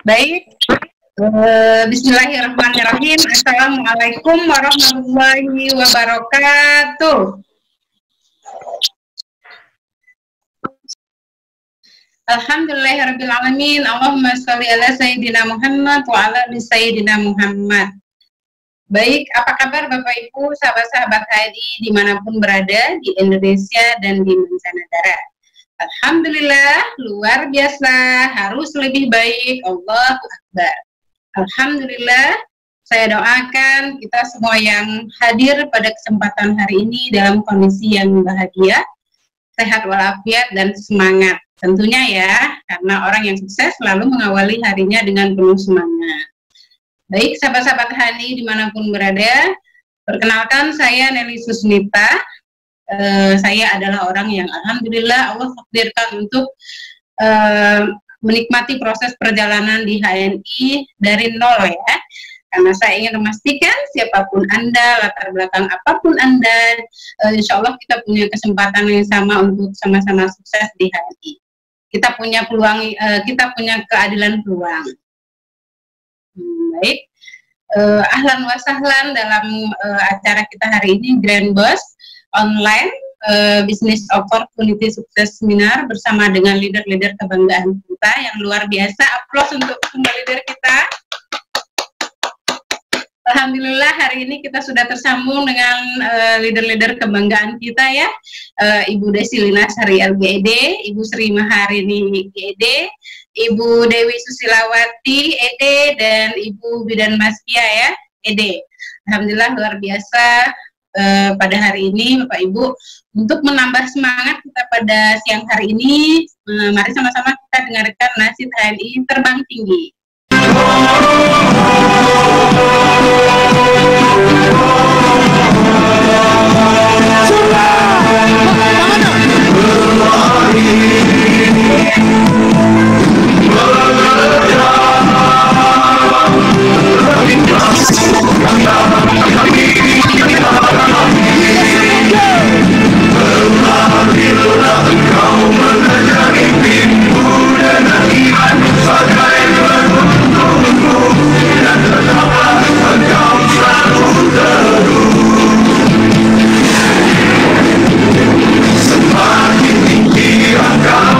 Baik, Bismillahirrahmanirrahim. Assalamualaikum warahmatullahi wabarakatuh. Alhamdulillahirrabbilalamin. Allahumma sholli ala Sayyidina Muhammad wa ala ali Sayyidina Muhammad. Baik, apa kabar Bapak Ibu, sahabat-sahabat HRI dimanapun berada di Indonesia dan di mancanegara? Alhamdulillah, luar biasa, harus lebih baik. Allahu Akbar. Alhamdulillah, saya doakan kita semua yang hadir pada kesempatan hari ini dalam kondisi yang bahagia, sehat walafiat dan semangat. Tentunya ya, karena orang yang sukses selalu mengawali harinya dengan penuh semangat. Baik, sahabat-sahabat HRI dimanapun berada, perkenalkan saya Nelly Susmita. Saya adalah orang yang alhamdulillah Allah takdirkan untuk menikmati proses perjalanan di HNI dari nol ya. Karena saya ingin memastikan siapapun Anda, latar belakang apapun Anda, insya Allah kita punya kesempatan yang sama untuk sama-sama sukses di HNI. Kita punya peluang, kita punya keadilan peluang. Baik, ahlan wa sahlan dalam acara kita hari ini Grand Boss Online Business Opportunity Success Seminar bersama dengan leader-leader kebanggaan kita yang luar biasa. Aplaus untuk semua leader kita. Alhamdulillah hari ini kita sudah tersambung dengan leader-leader kebanggaan kita ya, Ibu Desi Lina Sari LGED, Ibu Sri Maharini GED, Ibu Dewi Susilawati ED, dan Ibu Bidan Maskia ya ED. Alhamdulillah luar biasa. Pada hari ini Bapak Ibu, untuk menambah semangat kita pada siang hari ini, mari sama-sama kita dengarkan Nasib HNI Terbang Tinggi. Semakin tinggi engkau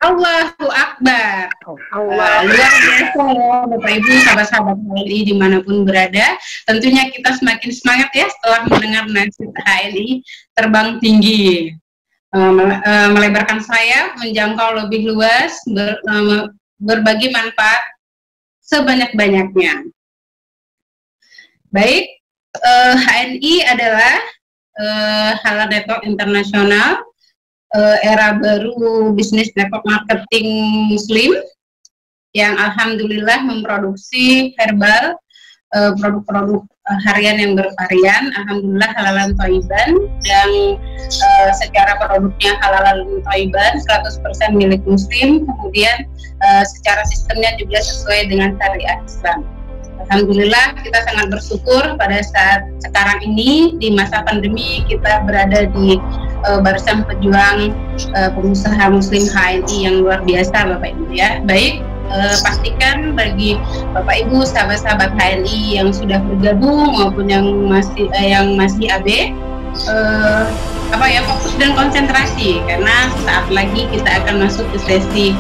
Allahu Akbar. Allah. Luar biasa ya Bapak Ibu, sahabat-sahabat HNI dimanapun berada. Tentunya kita semakin semangat ya setelah mendengar nasib HNI terbang tinggi, melebarkan sayap, menjangkau lebih luas, berbagi manfaat sebanyak-banyaknya. Baik, HNI adalah Halal Network Internasional, era baru bisnis network marketing muslim yang alhamdulillah memproduksi herbal, produk-produk harian yang bervarian, alhamdulillah halalan thayyiban, dan secara produknya halalan thayyiban 100% milik muslim, kemudian secara sistemnya juga sesuai dengan syariat Islam. Alhamdulillah kita sangat bersyukur pada saat sekarang ini di masa pandemi kita berada di barisan pejuang pengusaha muslim HNI yang luar biasa Bapak Ibu ya. Baik, pastikan bagi Bapak Ibu sahabat-sahabat HNI yang sudah bergabung maupun yang masih AB fokus dan konsentrasi, karena saat lagi kita akan masuk ke sesi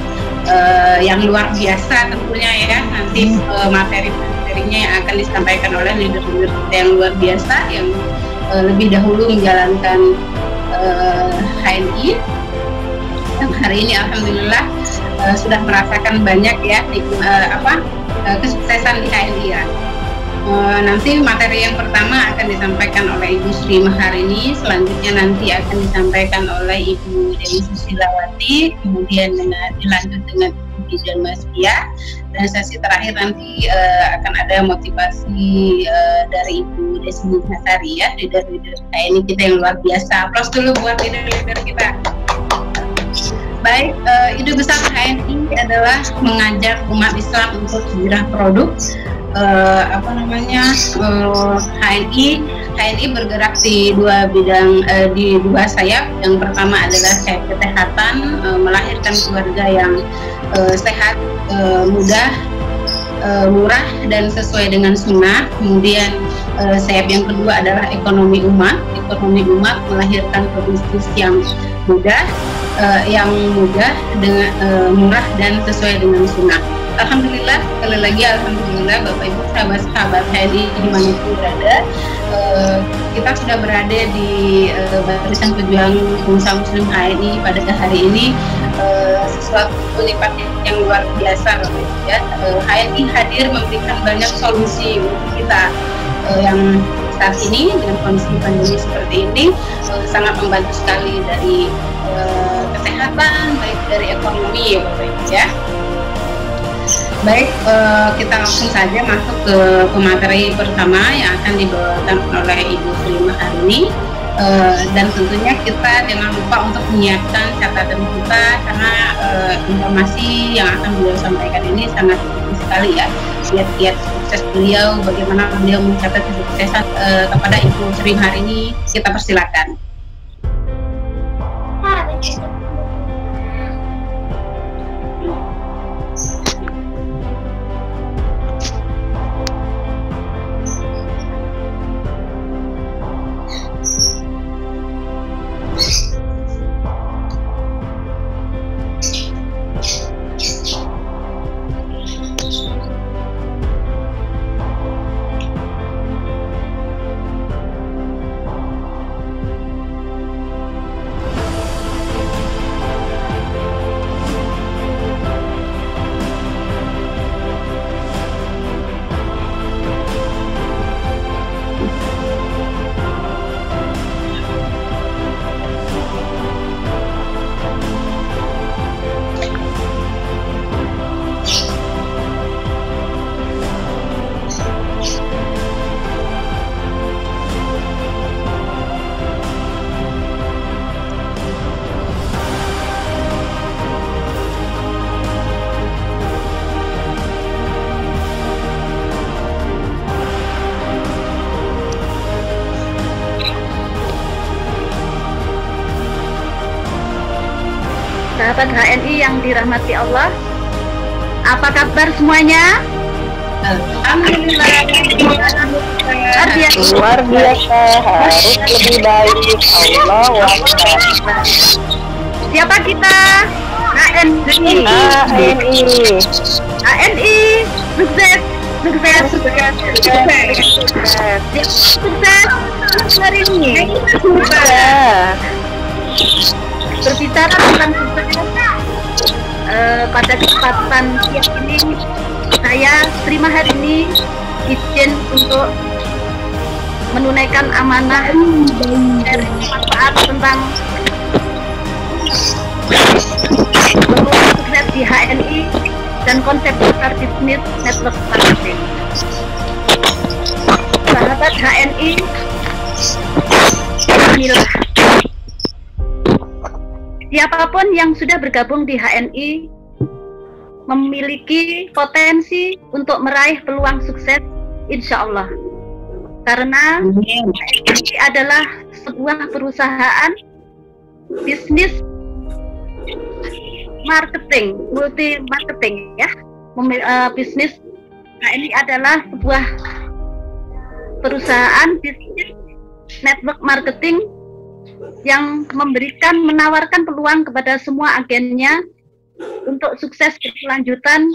yang luar biasa tentunya ya, nanti materi-materinya yang akan disampaikan oleh leader-leader kita yang luar biasa yang lebih dahulu menjalankan HNI. Dan hari ini alhamdulillah sudah merasakan banyak ya kesuksesan di HNI ya. Nanti materi yang pertama akan disampaikan oleh Ibu Sri Maharini, selanjutnya nanti akan disampaikan oleh Ibu Dewi Susilawati, kemudian dilanjut dengan Ibu Dijan Maskia, dan sesi terakhir nanti akan ada motivasi dari Ibu Desi Hasari ya, leader-leader HNI kita yang luar biasa. Aplaus dulu buat leader-leader kita. Baik, ide besar HNI adalah mengajak umat Islam untuk hijrah produk. HNI bergerak di dua bidang, di dua sayap. Yang pertama adalah sayap kesehatan, melahirkan keluarga yang sehat, mudah, murah dan sesuai dengan sunnah. Kemudian sayap yang kedua adalah ekonomi umat melahirkan pebisnis yang mudah, dengan murah dan sesuai dengan sunnah. Alhamdulillah, sekali lagi alhamdulillah Bapak Ibu sahabat-sahabat HNI dimanapun berada, kita sudah berada di barisan pejuang pengusaha muslim HNI pada hari ini, sesuatu nikmat yang luar biasa Bapak Ibu ya. HNI hadir memberikan banyak solusi untuk kita yang saat ini dengan kondisi pandemi seperti ini, sangat membantu sekali dari kesehatan, baik dari ekonomi ya Bapak Ibu ya. Baik, kita langsung saja masuk ke pemateri pertama yang akan dibawakan oleh Ibu Sri Maharini, dan tentunya kita jangan lupa untuk menyiapkan catatan kita karena informasi yang akan beliau sampaikan ini sangat penting sekali ya. Kiat-kiat sukses beliau, bagaimana beliau mencatat kesuksesan kepada Ibu Sri Maharini, kita persilakan. Sahabat HNI yang dirahmati Allah, apa kabar semuanya? Alhamdulillah. Luar biasa, harus lebih baik. Allah Akbar. Siapa kita? HNI. Sukses. Hari ini. Berbicara tentang sukses, pada kesempatan siang ini saya terima hari ini izin untuk menunaikan amanah dari manfaat tentang sukses di HNI dan konsep besar bisnis network marketing. Sahabat HNI, inilah siapapun yang sudah bergabung di HNI memiliki potensi untuk meraih peluang sukses, insya Allah. Karena HNI adalah sebuah perusahaan bisnis marketing, multi marketing ya. Bisnis HNI adalah sebuah perusahaan bisnis network marketing yang menawarkan peluang kepada semua agennya untuk sukses berkelanjutan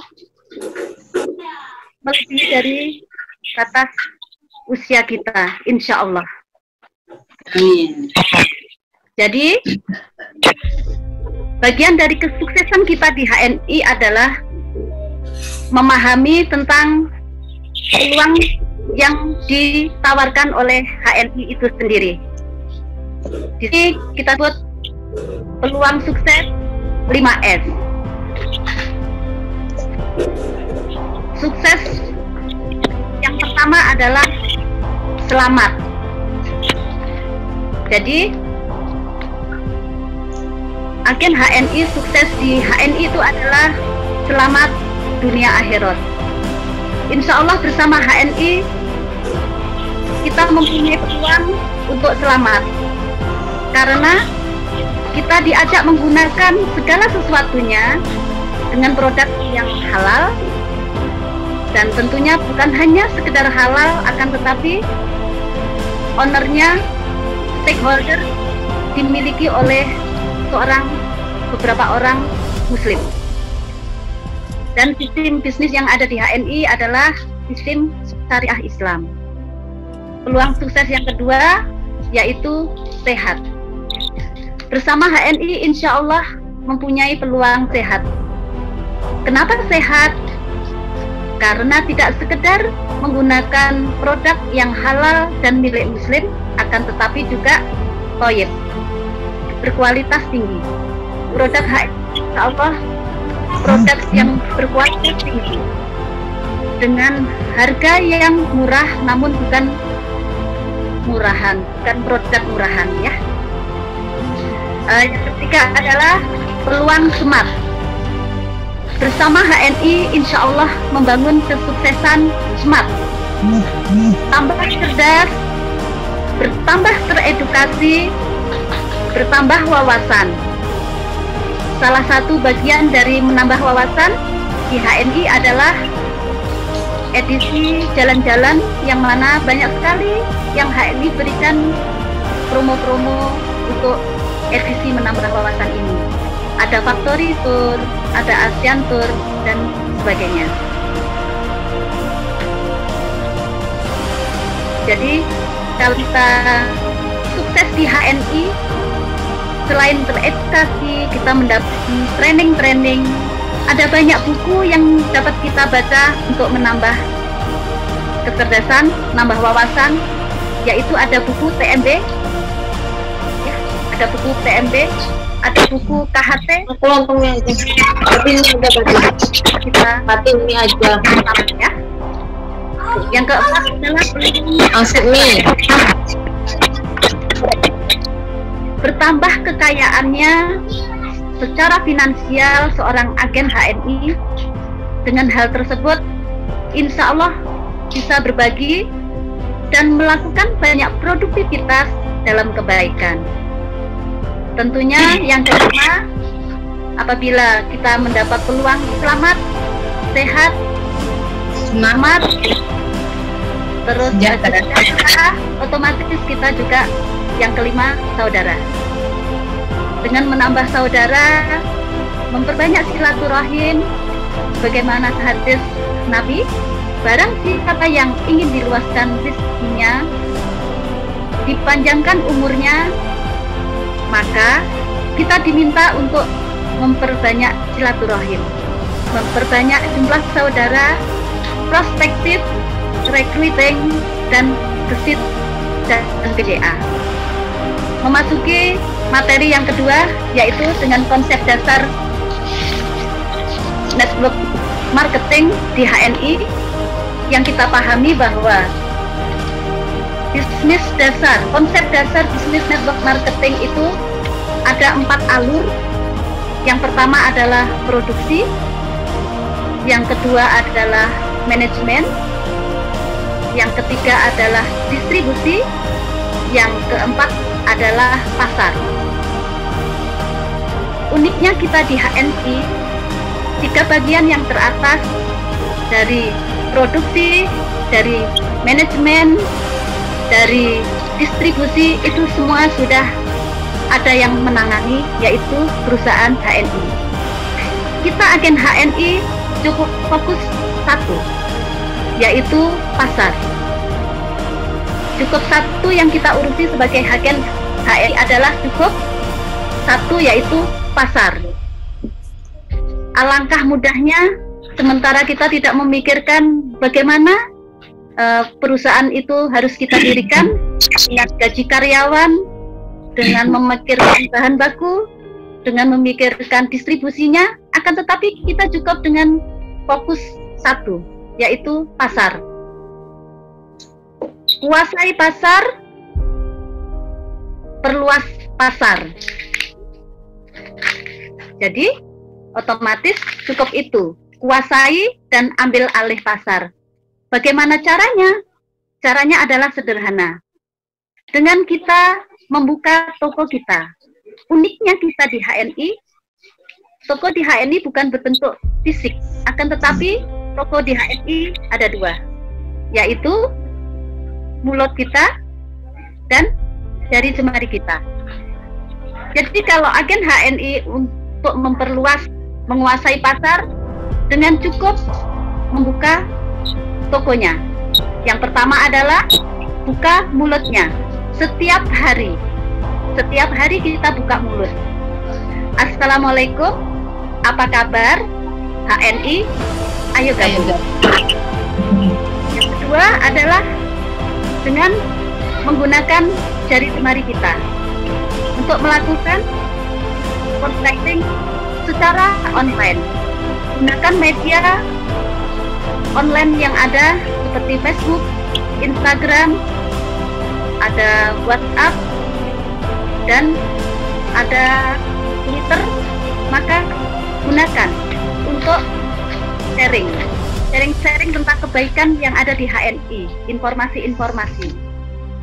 melebihi dari batas usia kita, insya Allah. Amin. Jadi bagian dari kesuksesan kita di HNI adalah memahami tentang peluang yang ditawarkan oleh HNI itu sendiri. Jadi kita buat peluang sukses 5S. Sukses yang pertama adalah selamat. Jadi agen HNI sukses di HNI itu adalah selamat dunia akhirat. Insya Allah bersama HNI kita mempunyai peluang untuk selamat. Karena kita diajak menggunakan segala sesuatunya dengan produk yang halal, dan tentunya bukan hanya sekedar halal, akan tetapi ownernya, stakeholder dimiliki oleh beberapa orang muslim. Dan sistem bisnis yang ada di HNI adalah sistem syariah Islam. Peluang sukses yang kedua yaitu sehat. Bersama HNI insya Allah mempunyai peluang sehat. Kenapa sehat? Karena tidak sekedar menggunakan produk yang halal dan milik muslim, akan tetapi juga thayyib, berkualitas tinggi. Produk HNI insya Allah produk yang berkualitas tinggi dengan harga yang murah, namun bukan murahan, bukan produk murahan ya. Yang ketiga adalah peluang smart. Bersama HNI insya Allah membangun kesuksesan smart, tambah cerdas, bertambah teredukasi, bertambah wawasan. Salah satu bagian dari menambah wawasan di HNI adalah edisi jalan-jalan, yang mana banyak sekali yang HNI berikan promo-promo untuk edisi menambah wawasan ini. Ada Factory Tour, ada ASEAN Tour, dan sebagainya. Jadi kalau kita sukses di HNI, selain teredukasi, kita mendapatkan training-training, ada banyak buku yang dapat kita baca untuk menambah kecerdasan, menambah wawasan, yaitu ada buku TMB, ya, ada buku TMB, ada buku KHT. Aku lontongnya aja, tapi ini udah bagus. Kita Mati ini aja. Ya. Yang keempat adalah Aset mie. bertambah kekayaannya secara finansial seorang agen HNI. Dengan hal tersebut, insya Allah bisa berbagi dan melakukan banyak produktivitas dalam kebaikan. Tentunya yang kelima, apabila kita mendapat peluang selamat, sehat, selamat, terus sejahtera, otomatis kita juga yang kelima saudara. Dengan menambah saudara, memperbanyak silaturahim bagaimana hadis Nabi. Barang siapa yang ingin diluaskan rezekinya, dipanjangkan umurnya, maka kita diminta untuk memperbanyak silaturahim, memperbanyak jumlah saudara, prospektif, recruiting, dan gesit dan GA. Memasuki materi yang kedua, yaitu dengan konsep dasar network marketing di HNI, yang kita pahami bahwa bisnis dasar, konsep dasar bisnis network marketing itu ada 4 alur. Yang pertama adalah produksi, yang kedua adalah manajemen, yang ketiga adalah distribusi, yang keempat adalah pasar. Uniknya kita di HNI, 3 bagian yang teratas dari produksi, dari manajemen, dari distribusi itu semua sudah ada yang menangani, yaitu perusahaan HNI. Kita agen HNI cukup fokus satu, yaitu pasar. Cukup satu yang kita urusi sebagai agen HNI adalah cukup satu, yaitu pasar. Alangkah mudahnya, sementara kita tidak memikirkan bagaimana perusahaan itu harus kita dirikan dengan gaji karyawan, dengan memikirkan bahan baku, dengan memikirkan distribusinya, akan tetapi kita cukup dengan fokus satu, yaitu pasar. Kuasai pasar, perluas pasar. Jadi otomatis cukup itu, kuasai dan ambil alih pasar. Bagaimana caranya? Caranya adalah sederhana. Dengan kita membuka toko kita. Uniknya kita di HNI, toko di HNI bukan berbentuk fisik, akan tetapi toko di HNI ada 2, yaitu mulut kita dan jari jemari kita. Jadi kalau agen HNI untuk memperluas, menguasai pasar, dengan cukup membuka tokonya. Yang pertama adalah buka mulutnya. Setiap hari kita buka mulut. Assalamualaikum, apa kabar HNI? Ayo gabung. Yang kedua adalah dengan menggunakan jari jemari kita untuk melakukan prospecting secara online. Gunakan media online yang ada seperti Facebook, Instagram, ada WhatsApp, dan ada Twitter. Maka gunakan untuk sharing tentang kebaikan yang ada di HNI, informasi-informasi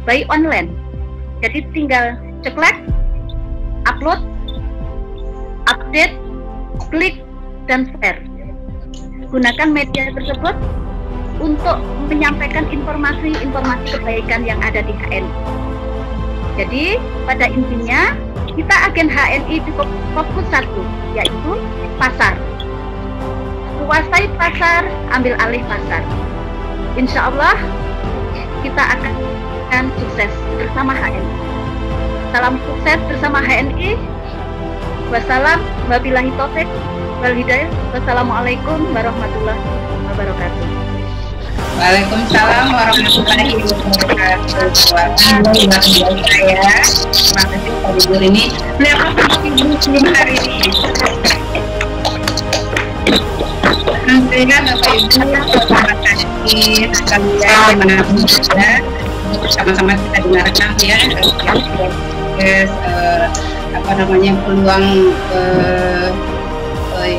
baik online. Jadi tinggal ceklek, upload, update, klik, dan share. Gunakan media tersebut untuk menyampaikan informasi-informasi kebaikan yang ada di HNI. Jadi pada intinya kita agen HNI cukup fokus satu, yaitu pasar. Kuasai pasar, ambil alih pasar. Insya Allah kita akan sukses bersama HNI. Salam sukses bersama HNI. Wassalam, wabillahi taufik wal hidayah. Wassalamualaikum warahmatullahi wabarakatuh. Waalaikumsalam warahmatullahi wabarakatuh. Saya terima kasih Pak Ibu ini. Beliau sebelum hari ini. Alhamdulillah Bapak Ibu, selamat pagi sekalian dimanapun berada. Sama-sama kita dengarkan ya peluang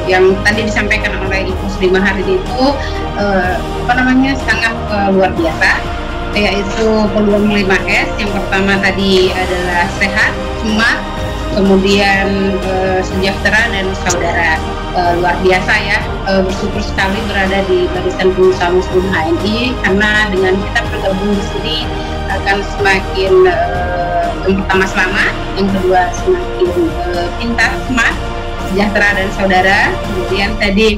yang tadi disampaikan oleh Ibu Muslimah hari ini itu sangat luar biasa, yaitu peluang 5S. Yang pertama tadi adalah sehat, smart, kemudian sejahtera dan saudara. Luar biasa ya, bersyukur sekali berada di barisan pengusaha Muslim HNI, karena dengan kita bergabung di sini akan semakin yang pertama selamat, yang kedua semakin pintar, smart, sejahtera dan saudara. Kemudian tadi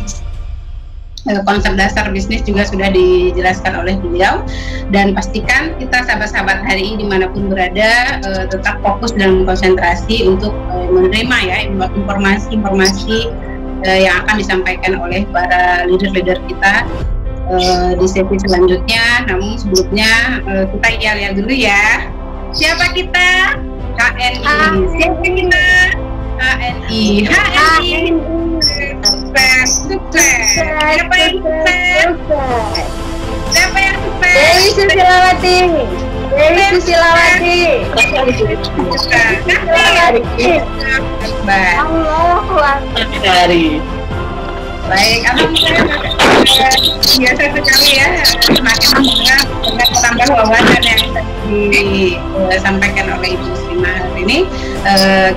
konsep dasar bisnis juga sudah dijelaskan oleh beliau, dan pastikan kita sahabat-sahabat HRI dimanapun berada tetap fokus dan konsentrasi untuk menerima ya informasi-informasi yang akan disampaikan oleh para leader-leader kita di sesi selanjutnya. Namun sebelumnya kita lihat dulu ya, siapa kita? HNI. Siapa kita? HNI. Sukses. Siapa yang sukses? Siapa yang sukses? Dewi Susilawati. Dewi Susilawati. Allahu Akbar. Baik, alhamdulillah. Biasa sekali ya, semakin mendengar dengan tambah wawasan yang disampaikan oleh Ibu Muslimah hari ini.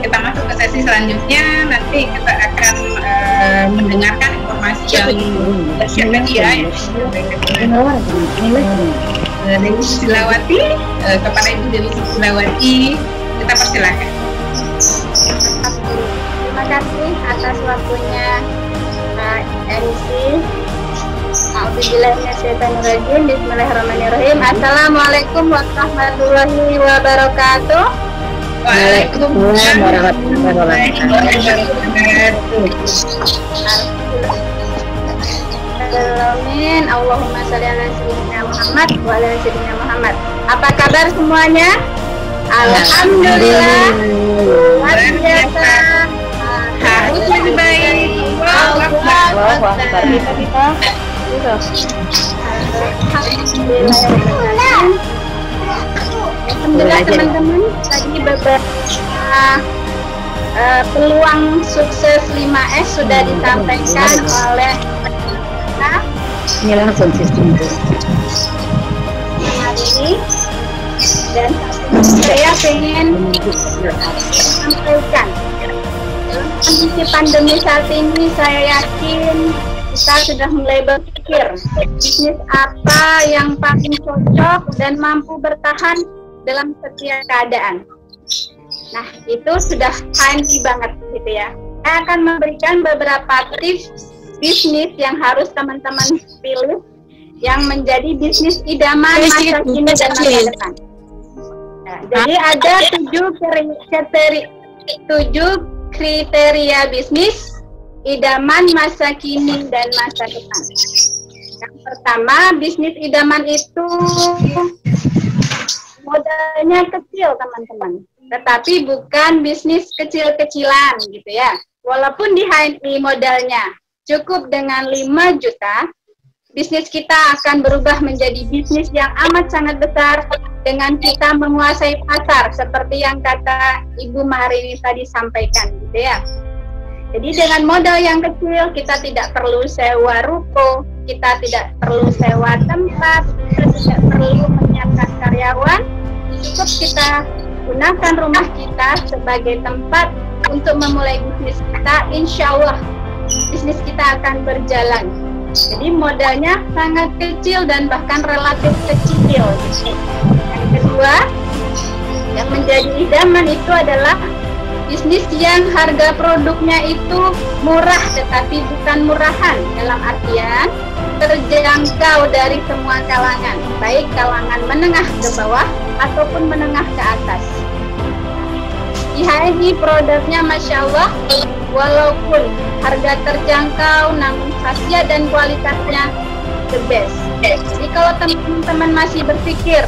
Kita masuk ke sesi selanjutnya. Nanti kita akan mendengarkan informasi yang tersedia ya. Dewi Susilawati, kepada Ibu Dewi Susilawati, kita persilakan. Terima kasih atas waktunya MC. A'udzubillahiminasyaitonirrajim. Bismillahirrahmanirrahim. Assalamualaikum warahmatullahi wabarakatuh. Waalaikumsalam warahmatullahi wabarakatuh. Amin. Allahumma sholli ala sayyidina Muhammad wa ala sayyidina Muhammad. Apa kabar semuanya? Alhamdulillah. Luar biasa. Harus lebih baik. Alhamdulillah teman-teman, tadi beberapa peluang sukses 5S sudah disampaikan oleh kita. Ini langsung sistem hari ini, dan saya ingin sampaikan dalam kondisi pandemi saat ini, saya yakin kita sudah mulai berpikir bisnis apa yang paling cocok dan mampu bertahan dalam setiap keadaan. Nah, itu sudah handy banget gitu ya. Saya akan memberikan beberapa tips bisnis yang harus teman-teman pilih yang menjadi bisnis idaman masa kini dan masa depan. Nah, jadi ada 7 kriteria bisnis idaman masa kini dan masa depan. Yang pertama, bisnis idaman itu modalnya kecil teman-teman, tetapi bukan bisnis kecil-kecilan gitu ya. Walaupun di HNI modalnya cukup dengan 5 juta, bisnis kita akan berubah menjadi bisnis yang amat sangat besar dengan kita menguasai pasar seperti yang kata Ibu Maharini tadi sampaikan gitu ya. Jadi dengan modal yang kecil kita tidak perlu sewa ruko, kita tidak perlu sewa tempat, kita tidak perlu menyiapkan karyawan, cukup kita gunakan rumah kita sebagai tempat untuk memulai bisnis kita. Insya Allah bisnis kita akan berjalan. Jadi modalnya sangat kecil dan bahkan relatif kecil. Yang kedua, yang menjadi idaman itu adalah bisnis yang harga produknya itu murah tetapi bukan murahan, dalam artian terjangkau dari semua kalangan, baik kalangan menengah ke bawah ataupun menengah ke atas. Di HNI produknya Masya Allah, walaupun harga terjangkau namun khasiat dan kualitasnya the best. Jadi kalau teman-teman masih berpikir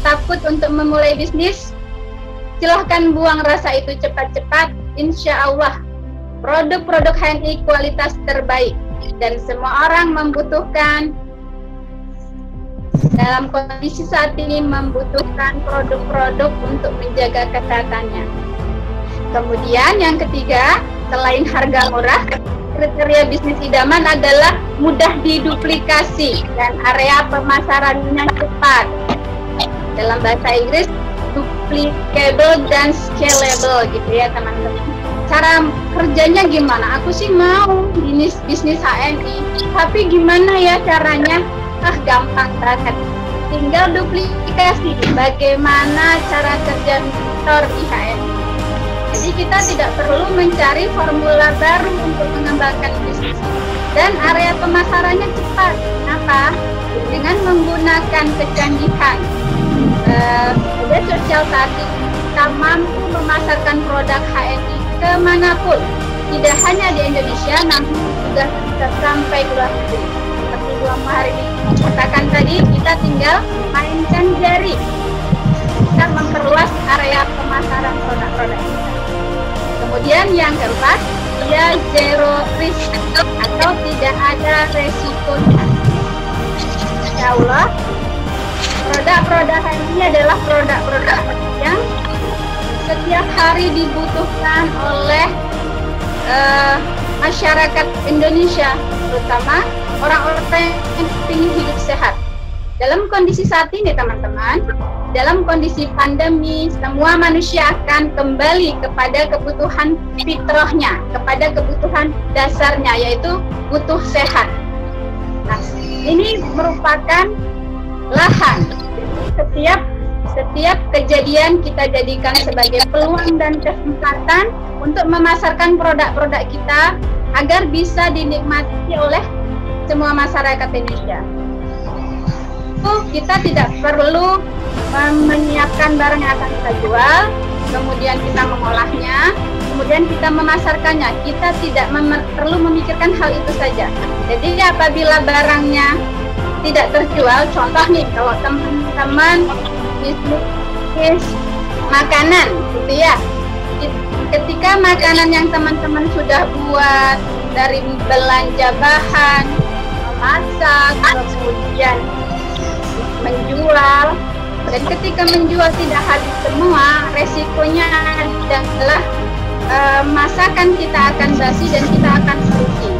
takut untuk memulai bisnis, silahkan buang rasa itu cepat-cepat. Insya Allah produk-produk HNI kualitas terbaik dan semua orang membutuhkan, dalam kondisi saat ini membutuhkan produk-produk untuk menjaga kesehatannya. Kemudian yang ketiga, selain harga murah, kriteria bisnis idaman adalah mudah diduplikasi dan area pemasarannya cepat. Dalam bahasa Inggris, duplicable dan scalable gitu ya teman-teman. Cara kerjanya gimana? Aku sih mau bisnis HNI, tapi gimana ya caranya? Gampang banget. Tinggal duplikasi bagaimana cara kerja mentor di HNI. Jadi Jadi kita tidak perlu mencari formula baru untuk mengembangkan bisnis. Dan area pemasarannya cepat. Kenapa? Dengan menggunakan kecanggihan media sosial tadi, kita mampu memasarkan produk HNI kemanapun. Tidak hanya di Indonesia, namun juga bisa sampai ke luar negeri. Seperti Bu hari ini katakan tadi, kita tinggal mainkan jari. Kita memperluas area pemasaran produk-produk kita. Kemudian yang keempat, dia zero risk atau tidak ada resikonya. Insya Allah, produk-produk ini adalah produk-produk yang setiap hari dibutuhkan oleh masyarakat Indonesia, terutama orang-orang yang ingin hidup sehat. Dalam kondisi saat ini teman-teman, dalam kondisi pandemi, semua manusia akan kembali kepada kebutuhan fitrahnya, kepada kebutuhan dasarnya, yaitu butuh sehat. Nah, ini merupakan lahan. Setiap kejadian kita jadikan sebagai peluang dan kesempatan untuk memasarkan produk-produk kita agar bisa dinikmati oleh semua masyarakat Indonesia. Kita tidak perlu menyiapkan barang yang akan kita jual, kemudian kita mengolahnya, kemudian kita memasarkannya. Kita tidak perlu memikirkan hal itu saja. Jadi apabila barangnya tidak terjual, contoh nih, kalau teman-teman bisnis makanan, gitu ya, ketika makanan yang teman-teman sudah buat dari belanja bahan, memasak, kemudian menjual, dan ketika menjual tidak habis semua, resikonya adalah masakan kita akan basi dan kita akan rugi.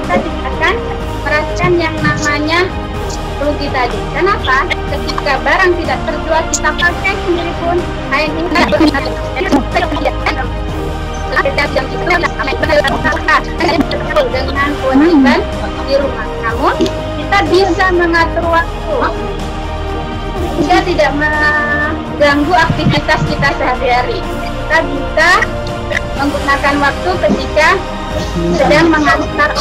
Kita tidak akan merasakan yang namanya rugi tadi. Kenapa? Ketika barang tidak terjual, kita pakai sendiri pun HNI dengan kewajiban di rumah. Namun kita bisa mengatur waktu sehingga tidak mengganggu aktivitas kita sehari-hari. Kita bisa menggunakan waktu ketika sedang mengantar,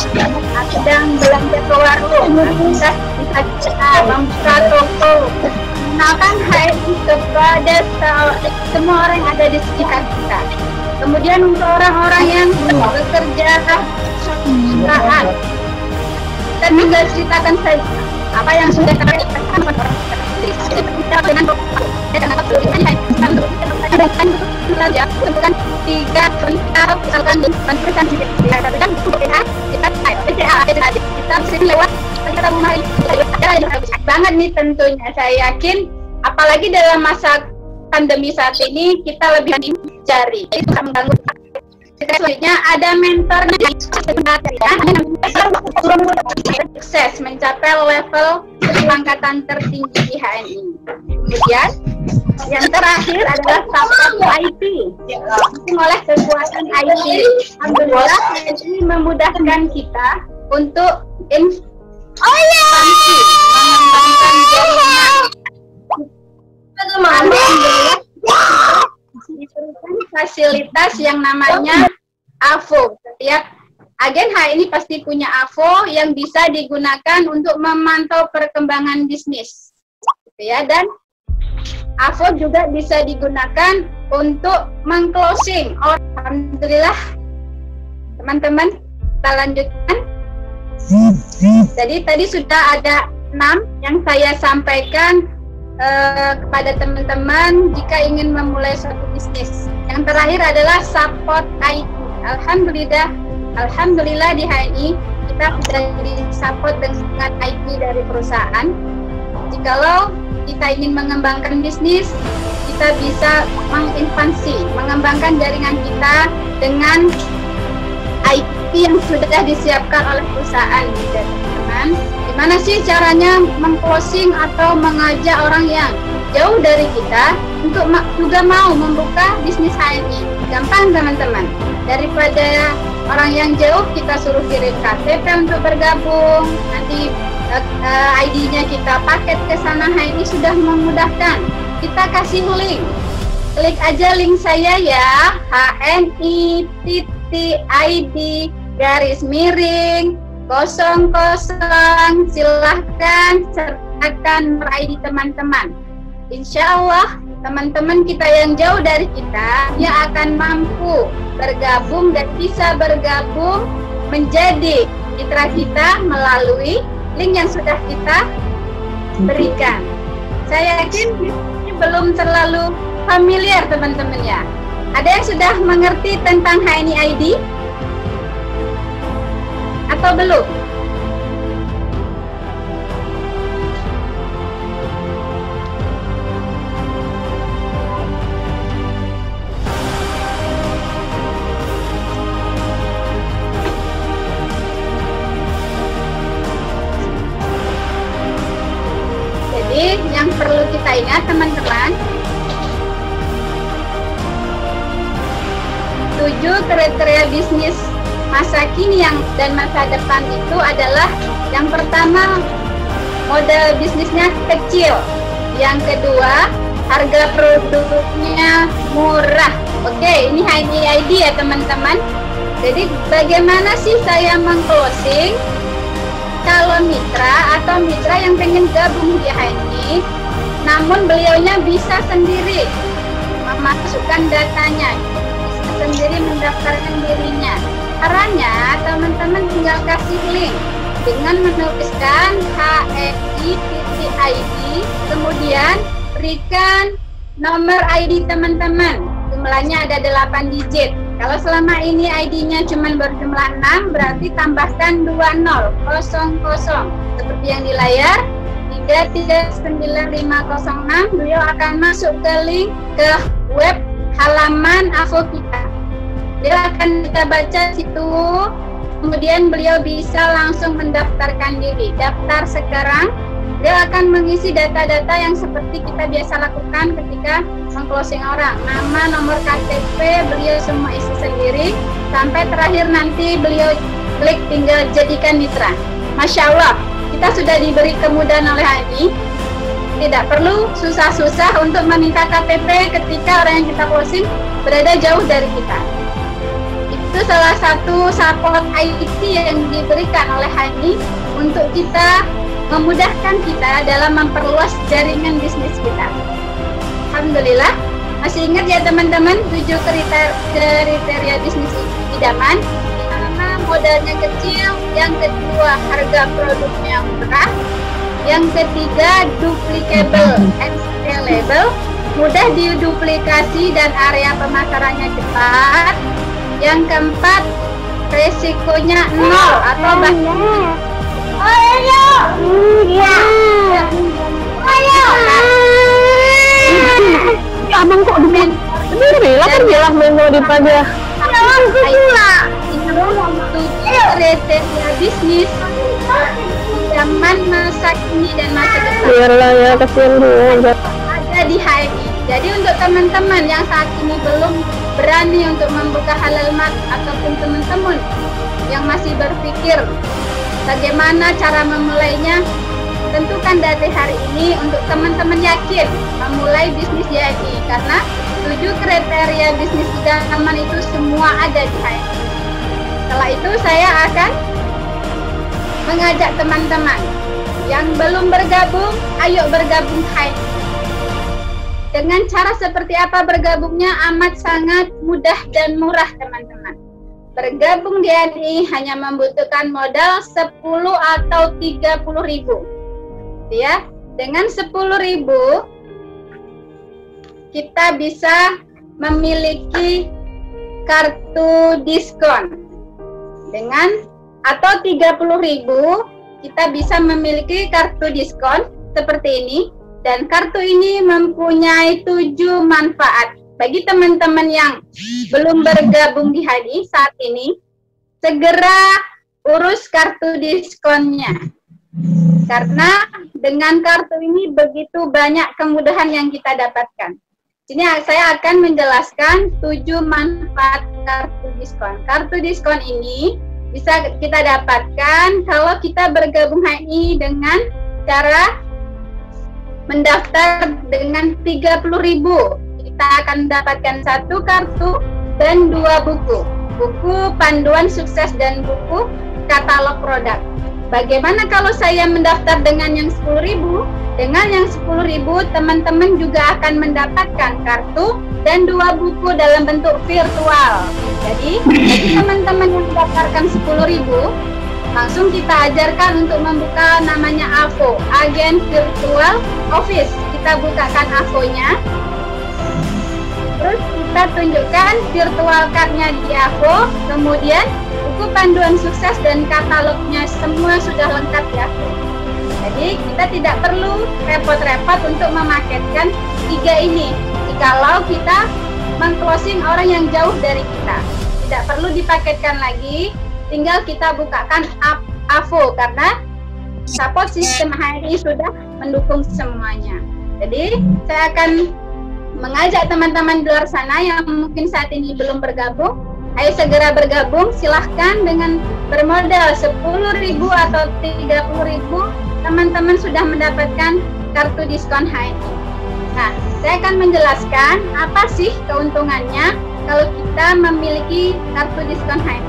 sedang belanja ke warung, kita bisa membuka toko, mengenalkan HNI kepada semua orang yang ada di sekitar kita. Kemudian untuk orang-orang yang bekerja perusahaan, kita tinggal ceritakan saja apa yang sudah kita lakukan dengan bukan 3 misalkan perusahaan kita sering lewat kita mulai banget nih tentunya. Saya yakin apalagi dalam masa pandemi saat ini kita lebih mencari itu akan mengganggu. Selanjutnya ada mentornya sukses mencapai level angkatan tertinggi di HNI. Kemudian yang terakhir adalah support IT. Oleh kekuatan IT, alhamdulillah HNI memudahkan kita untuk ekspansi, mengembangkan jaringan. Alhamdulillah diberikan fasilitas yang namanya AVO. Setiap agen HNI pasti punya AVO yang bisa digunakan untuk memantau perkembangan bisnis, ya. Dan AVO juga bisa digunakan untuk mengclosing. Alhamdulillah, teman-teman, kita lanjutkan. Jadi tadi sudah ada 6 yang saya sampaikan kepada teman-teman jika ingin memulai suatu bisnis. Yang terakhir adalah support IT. Alhamdulillah di HNI kita sudah disupport dengan IT dari perusahaan. Jikalau kita ingin mengembangkan bisnis, kita bisa mengekspansi, mengembangkan jaringan kita dengan IT yang sudah disiapkan oleh perusahaan, teman-teman. Gimana sih caranya mengclosing atau mengajak orang yang jauh dari kita untuk juga mau membuka bisnis HNI? Gampang, teman-teman. Daripada orang yang jauh kita suruh kirim KTP untuk bergabung, nanti ID-nya kita paket ke sana, HNI sudah memudahkan. Kita kasih link klik aja link saya ya, HNI.ID_0000. Silahkan sertakan nomor ID teman-teman. Insya Allah teman-teman kita yang jauh dari kita, dia akan mampu bergabung dan bisa bergabung menjadi mitra kita melalui link yang sudah kita berikan. Saya yakin ini belum terlalu familiar teman-teman ya. Ada yang sudah mengerti tentang HNI ID? Atau belum? Jadi yang perlu kita ingat teman-teman, 7 kriteria bisnis masa kini dan masa depan itu adalah yang pertama, modal bisnisnya kecil. Yang kedua, harga produknya murah. Oke, ini HNI ID ya teman-teman. Jadi bagaimana sih saya meng-closing calon mitra atau mitra yang pengen gabung di HNI, namun beliaunya bisa sendiri memasukkan datanya, bisa sendiri mendaftarkan dirinya. Caranya teman-teman tinggal kasih link dengan menuliskan HNI.ID, kemudian berikan nomor ID teman-teman. Jumlahnya ada 8 digit. Kalau selama ini ID-nya cuma berjumlah 6, berarti tambahkan 20000. Seperti yang di layar, 339506, beliau akan masuk ke link ke web halaman AVO kita. Dia akan kita baca situ, kemudian beliau bisa langsung mendaftarkan diri. Daftar sekarang, dia akan mengisi data-data yang seperti kita biasa lakukan ketika meng-closing orang. Nama, nomor KTP, beliau semua isi sendiri. Sampai terakhir nanti beliau klik tinggal jadikan mitra. Masya Allah, kita sudah diberi kemudahan oleh HNI. Tidak perlu susah-susah untuk meminta KTP ketika orang yang kita closing berada jauh dari kita. Itu salah satu support IT yang diberikan oleh HNI untuk kita memudahkan kita dalam memperluas jaringan bisnis kita. Alhamdulillah, masih ingat ya teman-teman 7 kriteria bisnis idaman. Pertama, modalnya kecil, yang kedua harga produknya murah, yang ketiga duplicable and scalable, mudah diduplikasi dan area pemasarannya cepat, yang keempat resikonya 0 atau bahkan abang kok demen sendiri lah kan bilang mau dipanggil kriteria bisnis zaman masa kini dan masa depan. biarlah ya, kasihan dia Ada di HNI. Jadi untuk teman-teman yang saat ini belum berani untuk membuka halal mat, ataupun teman-teman yang masih berpikir bagaimana cara memulainya, tentukan dari hari ini untuk teman-teman yakin memulai bisnis di HNI, karena 7 kriteria bisnis idaman itu semua ada di HNI. Setelah itu saya akan mengajak teman-teman yang belum bergabung, ayo bergabung HNI. Dengan cara seperti apa bergabungnya? Amat sangat mudah dan murah teman-teman. Bergabung di HNI hanya membutuhkan modal 10 atau 30.000. Ya, dengan 10.000 kita bisa memiliki kartu diskon. Dengan atau 30.000 kita bisa memiliki kartu diskon seperti ini, dan kartu ini mempunyai 7 manfaat. Bagi teman-teman yang belum bergabung di HNI saat ini, segera urus kartu diskonnya. Karena dengan kartu ini begitu banyak kemudahan yang kita dapatkan. Sini saya akan menjelaskan 7 manfaat kartu diskon. Kartu diskon ini bisa kita dapatkan kalau kita bergabung HNI dengan cara mendaftar dengan 30.000. kita akan mendapatkan 1 kartu dan 2 buku. Buku panduan sukses dan buku katalog produk. Bagaimana kalau saya mendaftar dengan yang 10.000? Dengan yang 10.000 teman-teman juga akan mendapatkan kartu dan 2 buku dalam bentuk virtual. Jadi teman-teman yang mendaftarkan 10.000 langsung kita ajarkan untuk membuka namanya AVO, Agen Virtual Office. Kita bukakan AVO-nya. Terus kita tunjukkan virtual card-nya di AVO, kemudian buku panduan sukses dan katalognya semua sudah lengkap di AVO. Jadi kita tidak perlu repot-repot untuk memaketkan 3 ini. Jikalau kita meng-closing orang yang jauh dari kita, tidak perlu dipaketkan lagi, tinggal kita bukakan AVO karena support sistem HNI sudah mendukung semuanya. Jadi saya akan mengajak teman-teman di luar sana yang mungkin saat ini belum bergabung, ayo segera bergabung. Silahkan dengan bermodal 10.000 atau 30.000, teman-teman sudah mendapatkan kartu diskon HNI. Nah, saya akan menjelaskan apa sih keuntungannya kalau kita memiliki kartu diskon HNI.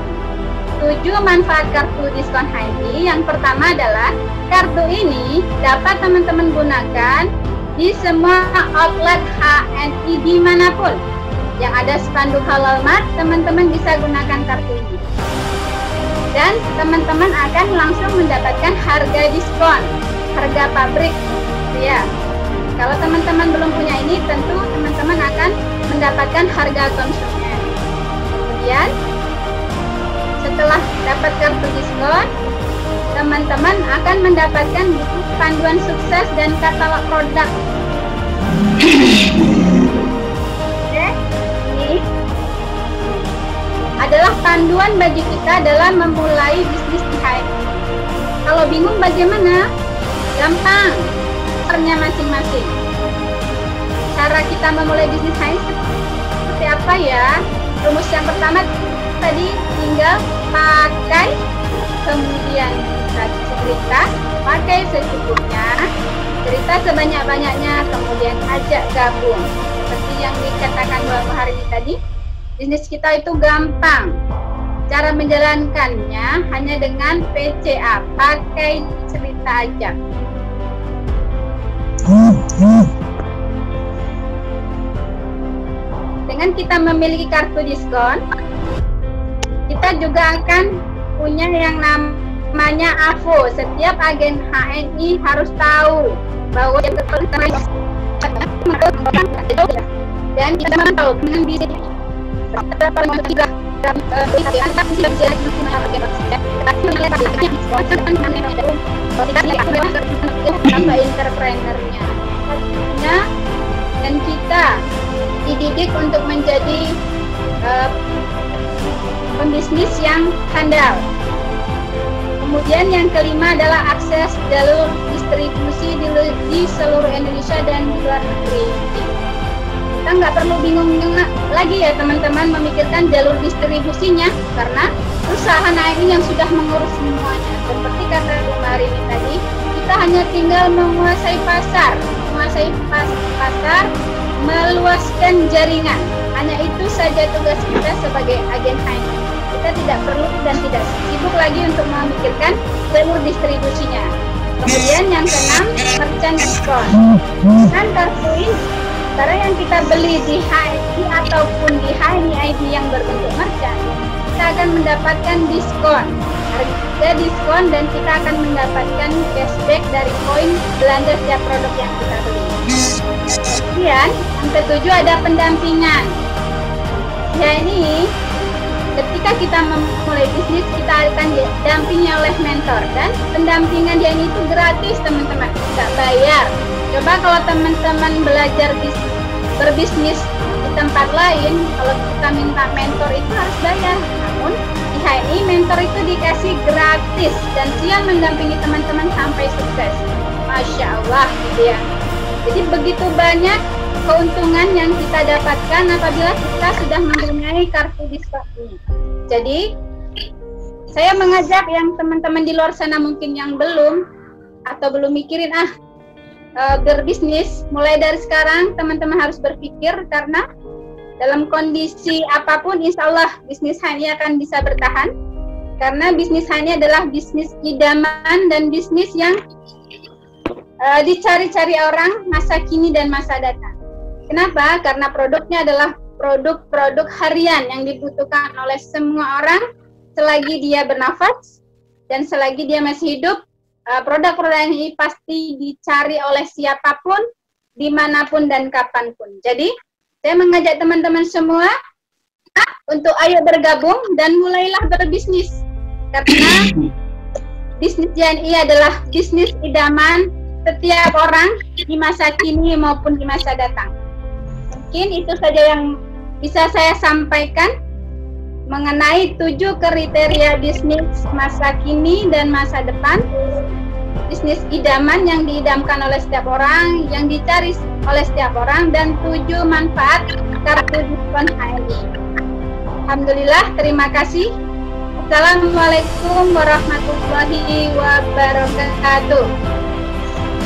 7 manfaat kartu diskon HNI. Yang pertama adalah kartu ini dapat teman-teman gunakan di semua outlet HNI dimanapun. Yang ada spanduk Halal Mart, teman-teman bisa gunakan kartu ini. Dan teman-teman akan langsung mendapatkan harga diskon, harga pabrik. Ya, kalau teman-teman belum punya ini, tentu teman-teman akan mendapatkan harga konsumen. Kemudian, setelah dapat kartu diskon, teman-teman akan mendapatkan buku panduan sukses dan katalog produk. Oke, ini adalah panduan bagi kita dalam memulai bisnis di HNI. Kalau bingung bagaimana? Gampang, caranya masing-masing. Cara kita memulai bisnis HNI seperti apa ya? Rumus yang pertama tadi tinggal pakai, kemudian kita cerita, pakai secukupnya, cerita sebanyak-banyaknya, kemudian ajak gabung. Seperti yang dikatakan beberapa hari ini tadi, bisnis kita itu gampang. Cara menjalankannya hanya dengan PCA, pakai cerita aja. Dengan kita memiliki kartu diskon, kita juga akan punya yang namanya AVO. Setiap agen HNI harus tahu bahwa yang dan kita tahu dengan bisnis entrepreneurnya dan kita dididik untuk menjadi pembisnis yang handal. Kemudian yang kelima adalah akses jalur distribusi di seluruh Indonesia dan di luar negeri. Kita nggak perlu bingung lagi ya teman-teman memikirkan jalur distribusinya, karena perusahaan ini yang sudah mengurus semuanya. Seperti kata Bu Marini tadi, kita hanya tinggal menguasai pasar, meluaskan jaringan. Hanya itu saja tugas kita sebagai agen HNI. Kita tidak perlu dan tidak sibuk lagi untuk memikirkan jalur distribusinya. Kemudian yang keenam, merchant diskon. Dengan kartu ini, karena yang kita beli di HNI ataupun di HNI ID yang berbentuk merchant, kita akan mendapatkan diskon, harga diskon, dan kita akan mendapatkan cashback dari poin belanja setiap produk yang kita beli. Kemudian yang ketujuh ada pendampingan. Ya, ini ketika kita memulai bisnis, kita akan didampingi oleh mentor, dan pendampingan dia ini itu gratis teman-teman, nggak bayar. Coba kalau teman-teman belajar berbisnis di tempat lain, kalau kita minta mentor itu harus bayar. Namun di HNI mentor itu dikasih gratis dan siap mendampingi teman-teman sampai sukses. Masya Allah gitu ya. Jadi begitu banyak keuntungan yang kita dapatkan apabila kita sudah mempunyai kartu diskon ini. Jadi saya mengajak yang teman-teman di luar sana mungkin yang belum atau belum mikirin berbisnis. Mulai dari sekarang teman-teman harus berpikir, karena dalam kondisi apapun insya Allah bisnis HNI akan bisa bertahan, karena bisnis HNI adalah bisnis idaman dan bisnis yang dicari-cari orang masa kini dan masa datang. Kenapa? Karena produknya adalah produk-produk harian yang dibutuhkan oleh semua orang selagi dia bernafas dan selagi dia masih hidup. Produk-produk ini pasti dicari oleh siapapun, dimanapun dan kapanpun. Jadi, saya mengajak teman-teman semua untuk ayo bergabung dan mulailah berbisnis. Karena bisnis JNI adalah bisnis idaman setiap orang di masa kini maupun di masa datang. Mungkin itu saja yang bisa saya sampaikan mengenai 7 kriteria bisnis masa kini dan masa depan. Bisnis idaman yang diidamkan oleh setiap orang, yang dicari oleh setiap orang, dan 7 manfaat kartu diskon HNI. Alhamdulillah, terima kasih. Assalamualaikum warahmatullahi wabarakatuh.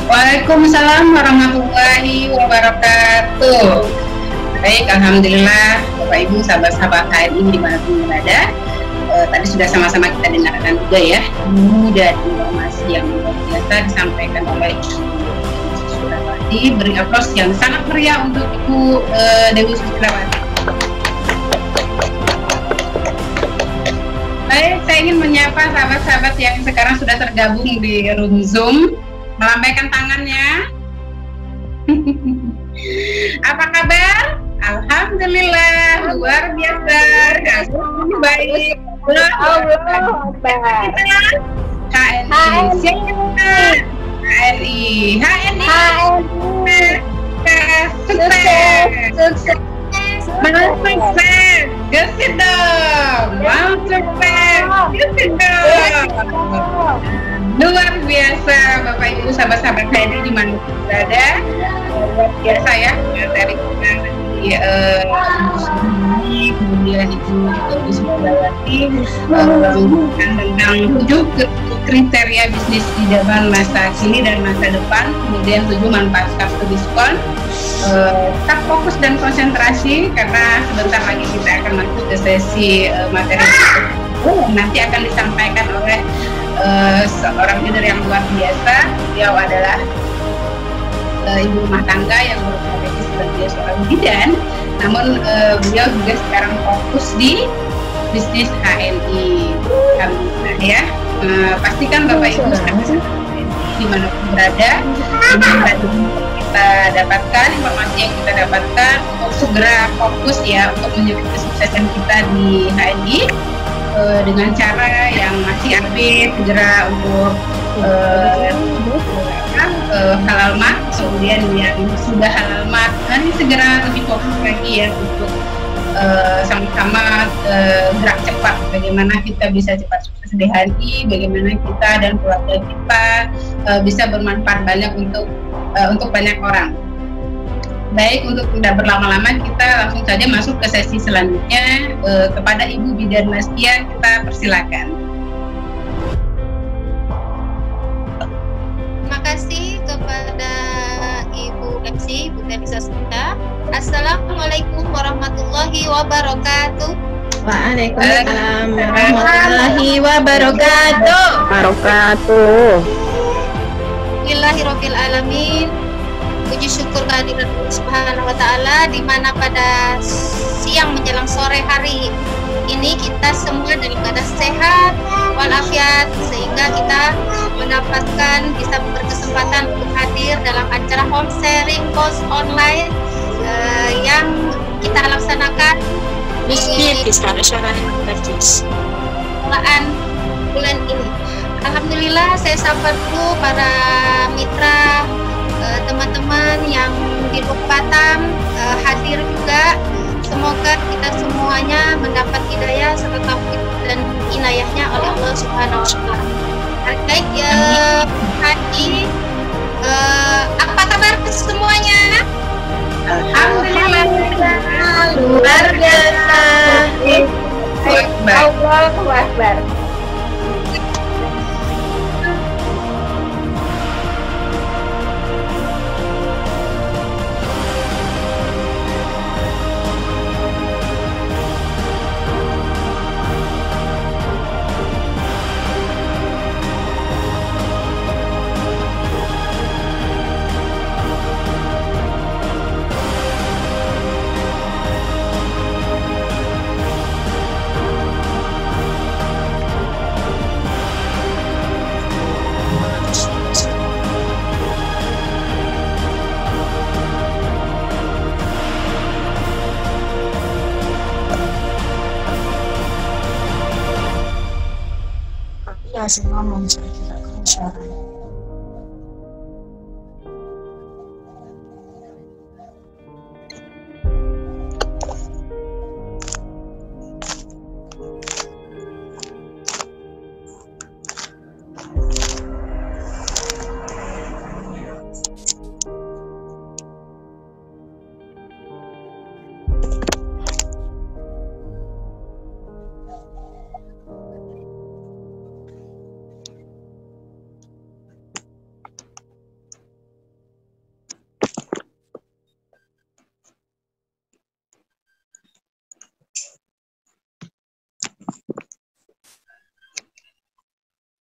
Waalaikumsalam warahmatullahi wabarakatuh. Baik, alhamdulillah Bapak Ibu sahabat-sahabat HNI dimanapun berada. Tadi sudah sama-sama kita dengarkan juga ya, dan informasi yang luar biasa disampaikan oleh Ibu Sustilawati. Beri aplaus yang sangat meriah untuk Ibu Dewi Sustilawati. Baik, saya ingin menyapa sahabat-sahabat yang sekarang sudah tergabung di room Zoom, melambaikan tangannya. Apa kabar? Alhamdulillah, luar biasa. Baik. Allah Akbar. HNI. Sukses. Mau sukses. Gesit dong. Mau sukses. Gesit dong. Luar biasa Bapak Ibu sahabat-sahabat HNI dimanapun berada. Luar biasa ya dari kemudian Ibu Sustilawati tentang 7 kriteria bisnis idaman masa kini dan masa depan, kemudian 7 manfaat kartu diskon. Tetap fokus dan konsentrasi karena sebentar lagi kita akan masuk ke sesi materi yang nanti akan disampaikan oleh seorang leader yang luar biasa. Beliau adalah ibu rumah tangga yang berprofesi sebagai seorang bidan, namun beliau juga sekarang fokus di bisnis HNI. Alhamdulillah ya. Pastikan Bapak Ibu dimanapun berada, kita dapatkan informasi yang kita dapatkan untuk segera fokus ya untuk menyukai kesuksesan kita di HNI dengan cara yang masih update, segera untuk halal mat, kemudian yang sudah halal mat, nanti segera lebih fokus lagi ya untuk sama-sama gerak cepat bagaimana kita bisa cepat sukses di HNI, bagaimana kita dan keluarga kita bisa bermanfaat banyak untuk banyak orang. Baik, untuk tidak berlama-lama kita langsung saja masuk ke sesi selanjutnya. Kepada Ibu Bidan Mastia kita persilakan. Terima kasih kepada Ibu MC, Bu Teresa Sita. Assalamualaikum warahmatullahi wabarakatuh. Waalaikumsalam warahmatullahi wabarakatuh. Bismillahirrahmanirrahim. Alamin. Puji syukur kehadirat Allah Subhanahu wa Ta'ala, di mana pada siang menjelang sore hari ini kita semua dalam keadaan sehat walafiat, sehingga kita mendapatkan bisa berkesempatan untuk hadir dalam acara home sharing course online yang kita laksanakan di bulan ini. Alhamdulillah, saya sapa dulu para mitra, teman-teman yang di Batam hadir juga. Semoga kita semuanya mendapat hidayah serta taufik dan inayahnya oleh Allah Subhanahu wa Ta'ala. Baik ya, Haji, apa kabar semuanya? Alhamdulillah luar biasa. Allahu Akbar. masih ngomong, saya tidak kedengaran suaranya.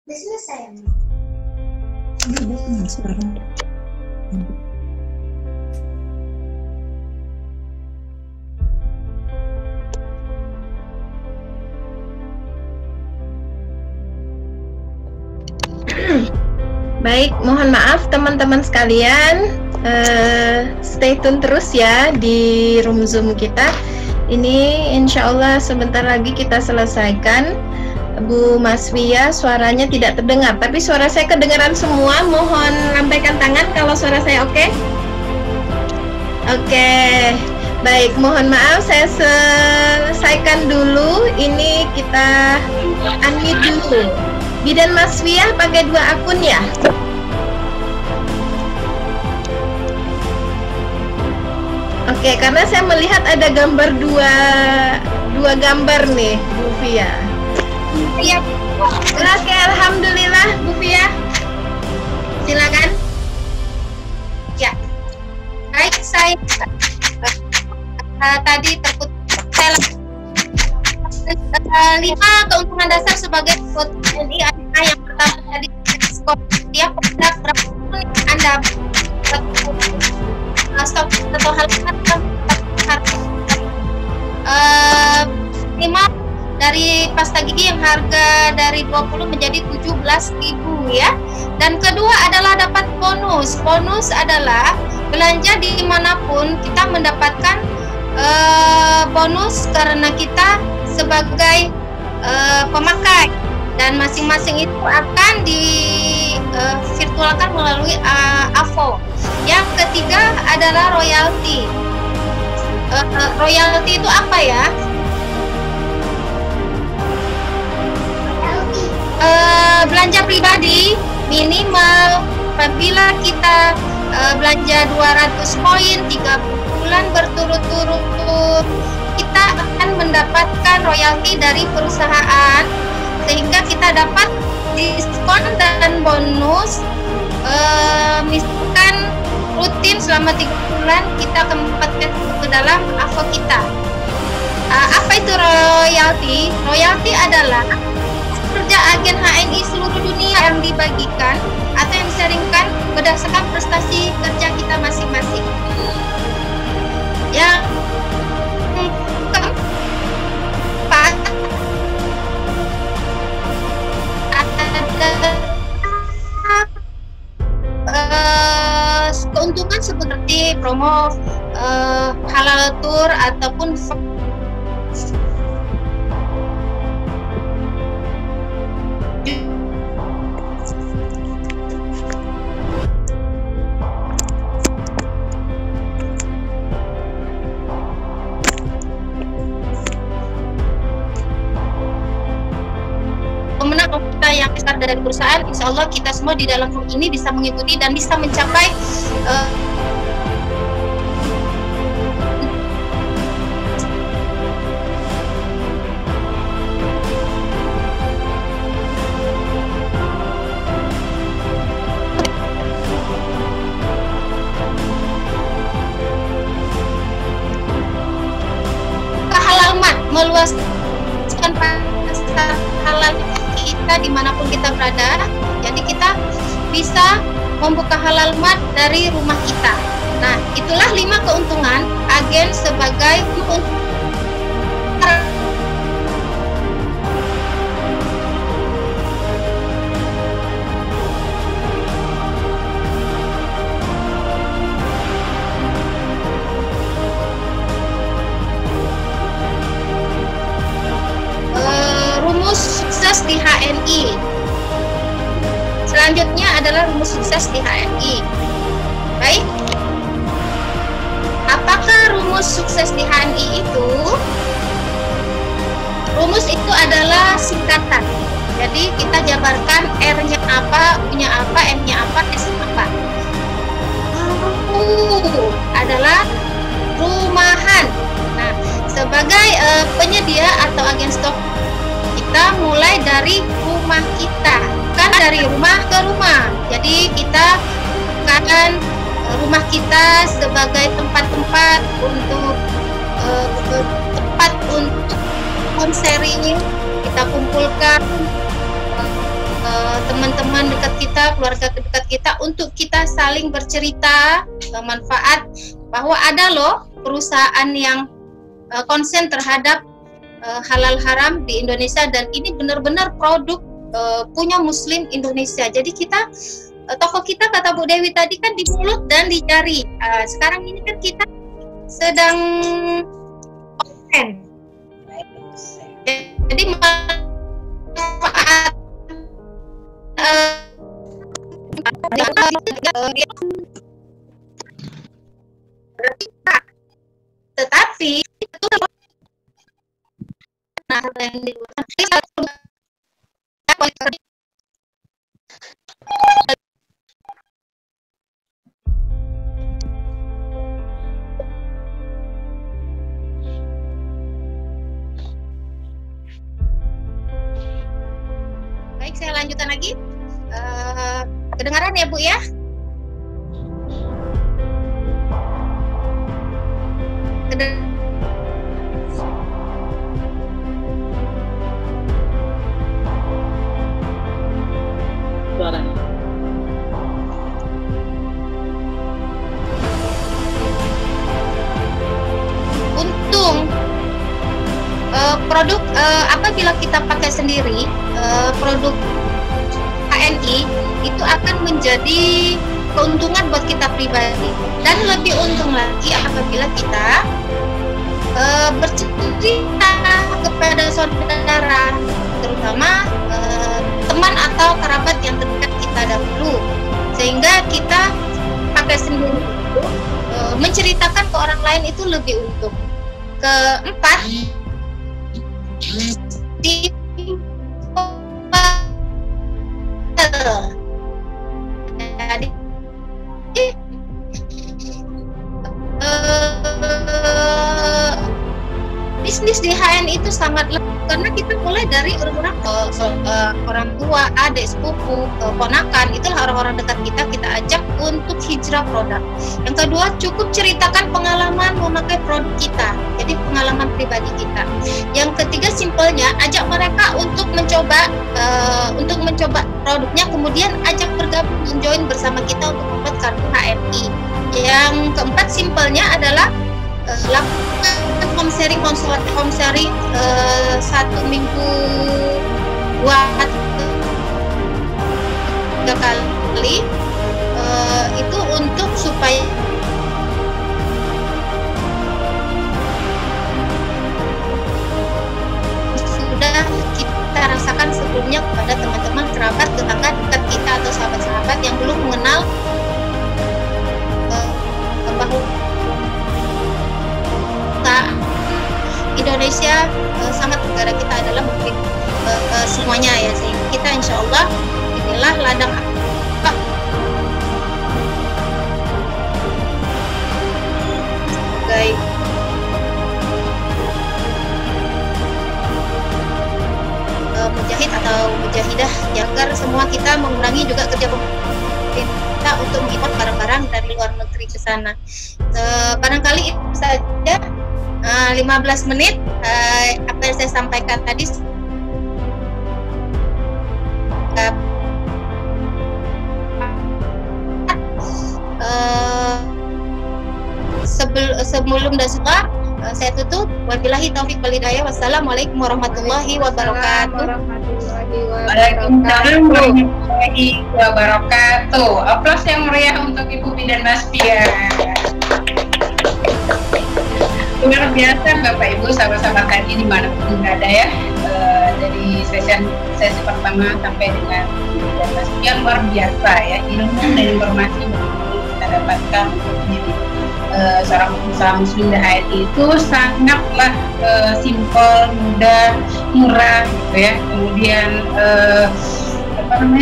Udah selesai. Baik, mohon maaf teman-teman sekalian, stay tune terus ya di room Zoom kita. Ini insya Allah sebentar lagi kita selesaikan. Bu Maswia, suaranya tidak terdengar, tapi suara saya kedengaran semua. Mohon lambaikan tangan kalau suara saya oke. Oke, baik. Mohon maaf, saya selesaikan dulu. Ini kita unmute dulu. Bidan Maswia pakai 2 akun ya? Oke, karena saya melihat ada gambar dua gambar nih, Bu Fia. Iya. Oke, alhamdulillah, Bu Fia. Silakan. Ya. Baik, saya tadi terputus. 5 keuntungan dasar sebagai TNI adalah yang pertama tadi setiap produk Anda stok atau hal 5 dari pasta gigi yang harga dari 20 menjadi 17.000 ya. Dan kedua adalah dapat bonus. Bonus adalah belanja dimanapun kita mendapatkan bonus karena kita sebagai pemakai, dan masing-masing itu akan di virtualkan melalui AVO. Yang ketiga adalah royalti. Royalti itu apa ya? Belanja pribadi minimal apabila kita belanja 200 poin 30 bulan berturut-turut, kita akan mendapatkan royalti dari perusahaan, sehingga kita dapat diskon dan bonus. Misalkan rutin selama 3 bulan kita kempatkan ke dalam AVO kita. Apa itu royalti? Royalti adalah kerja agen HNI seluruh dunia yang dibagikan atau yang disaringkan berdasarkan prestasi kerja kita masing-masing. Yang keempat keuntungan seperti promo halal tour ataupun pemenang kita yang besar dari perusahaan. Insya Allah kita semua di dalam room ini bisa mengikuti dan bisa mencapai kehalalmat, meluaskan pasar halal kita dimanapun kita berada. Jadi kita bisa membuka halal mat dari rumah kita. Nah, itulah 5 keuntungan agen sebagai rumus sukses di HNI. selanjutnya adalah rumus sukses di HNI. Baik, apakah rumus sukses di HNI itu? Rumus itu adalah singkatan. Jadi kita jabarkan R-nya apa, U-nya apa, M-nya apa, S-nya apa. Adalah rumahan. Nah, sebagai penyedia atau agen stok, kita mulai dari rumah kita, bukan dari rumah ke rumah. Jadi kita kan rumah kita sebagai tempat-tempat untuk tempat untuk sharing, kita kumpulkan teman-teman dekat kita, keluarga dekat kita, untuk kita saling bercerita manfaat bahwa ada loh perusahaan yang konsen terhadap halal haram di Indonesia, dan ini benar-benar produk punya Muslim Indonesia. Jadi kita toko kita, kata Bu Dewi tadi, kan di mulut dan di jari. Sekarang ini kan kita sedang konsen. Jadi manfaat tetapi itu baik, saya lanjutkan lagi. Kedengaran ya Bu ya? Untung produk apabila kita pakai sendiri, produk HNI itu akan menjadi keuntungan buat kita pribadi, dan lebih untung lagi apabila kita bercerita kepada saudara, terutama teman atau kerabat yang terdekat kita dahulu, sehingga kita pakai sendiri itu menceritakan ke orang lain itu lebih untung. Keempat, jadi bisnis di HNI itu sangat lebih, karena kita mulai dari orang tua, adik, sepupu, ponakan, itulah orang-orang dekat kita ajak untuk hijrah produk. Yang kedua, cukup ceritakan pengalaman memakai produk kita, jadi pengalaman pribadi kita. Yang ketiga, simpelnya ajak mereka untuk mencoba produknya, kemudian ajak bergabung, join bersama kita untuk membuat kartu HNI. Yang keempat, simpelnya adalah lakukan home sharing 1 minggu 2-3 kali, itu untuk supaya sudah kita rasakan sebelumnya kepada teman-teman, kerabat, tetangga dekat kita atau sahabat-sahabat yang belum mengenal bahwa Indonesia sangat, negara kita adalah mungkin semuanya ya, sehingga kita insya Allah inilah ladang sebagai mujahid atau mujahidah, agar semua kita mengurangi juga kerja pemerintah untuk mengimpor barang-barang dari luar negeri ke sana. Barangkali itu saja 15 menit apa yang saya sampaikan tadi. Sebelum dan setelah saya tutup. Wabillahi taufiq wal hidayah. Wassalamualaikum warahmatullahi wabarakatuh. Waalaikumsalam warahmatullahi wabarakatuh. Aplaus yang meriah untuk Ibu Bidan Mas Pia. Luar biasa Bapak Ibu, sahabat-sahabat tadi dimanapun berada ya. dari sesi pertama sampai dengan yang luar biasa ya, ilmu dan informasi yang kita dapatkan untuk menjadi seorang pengusaha muslim di HNI itu sangatlah simpel, mudah, murah gitu ya. Kemudian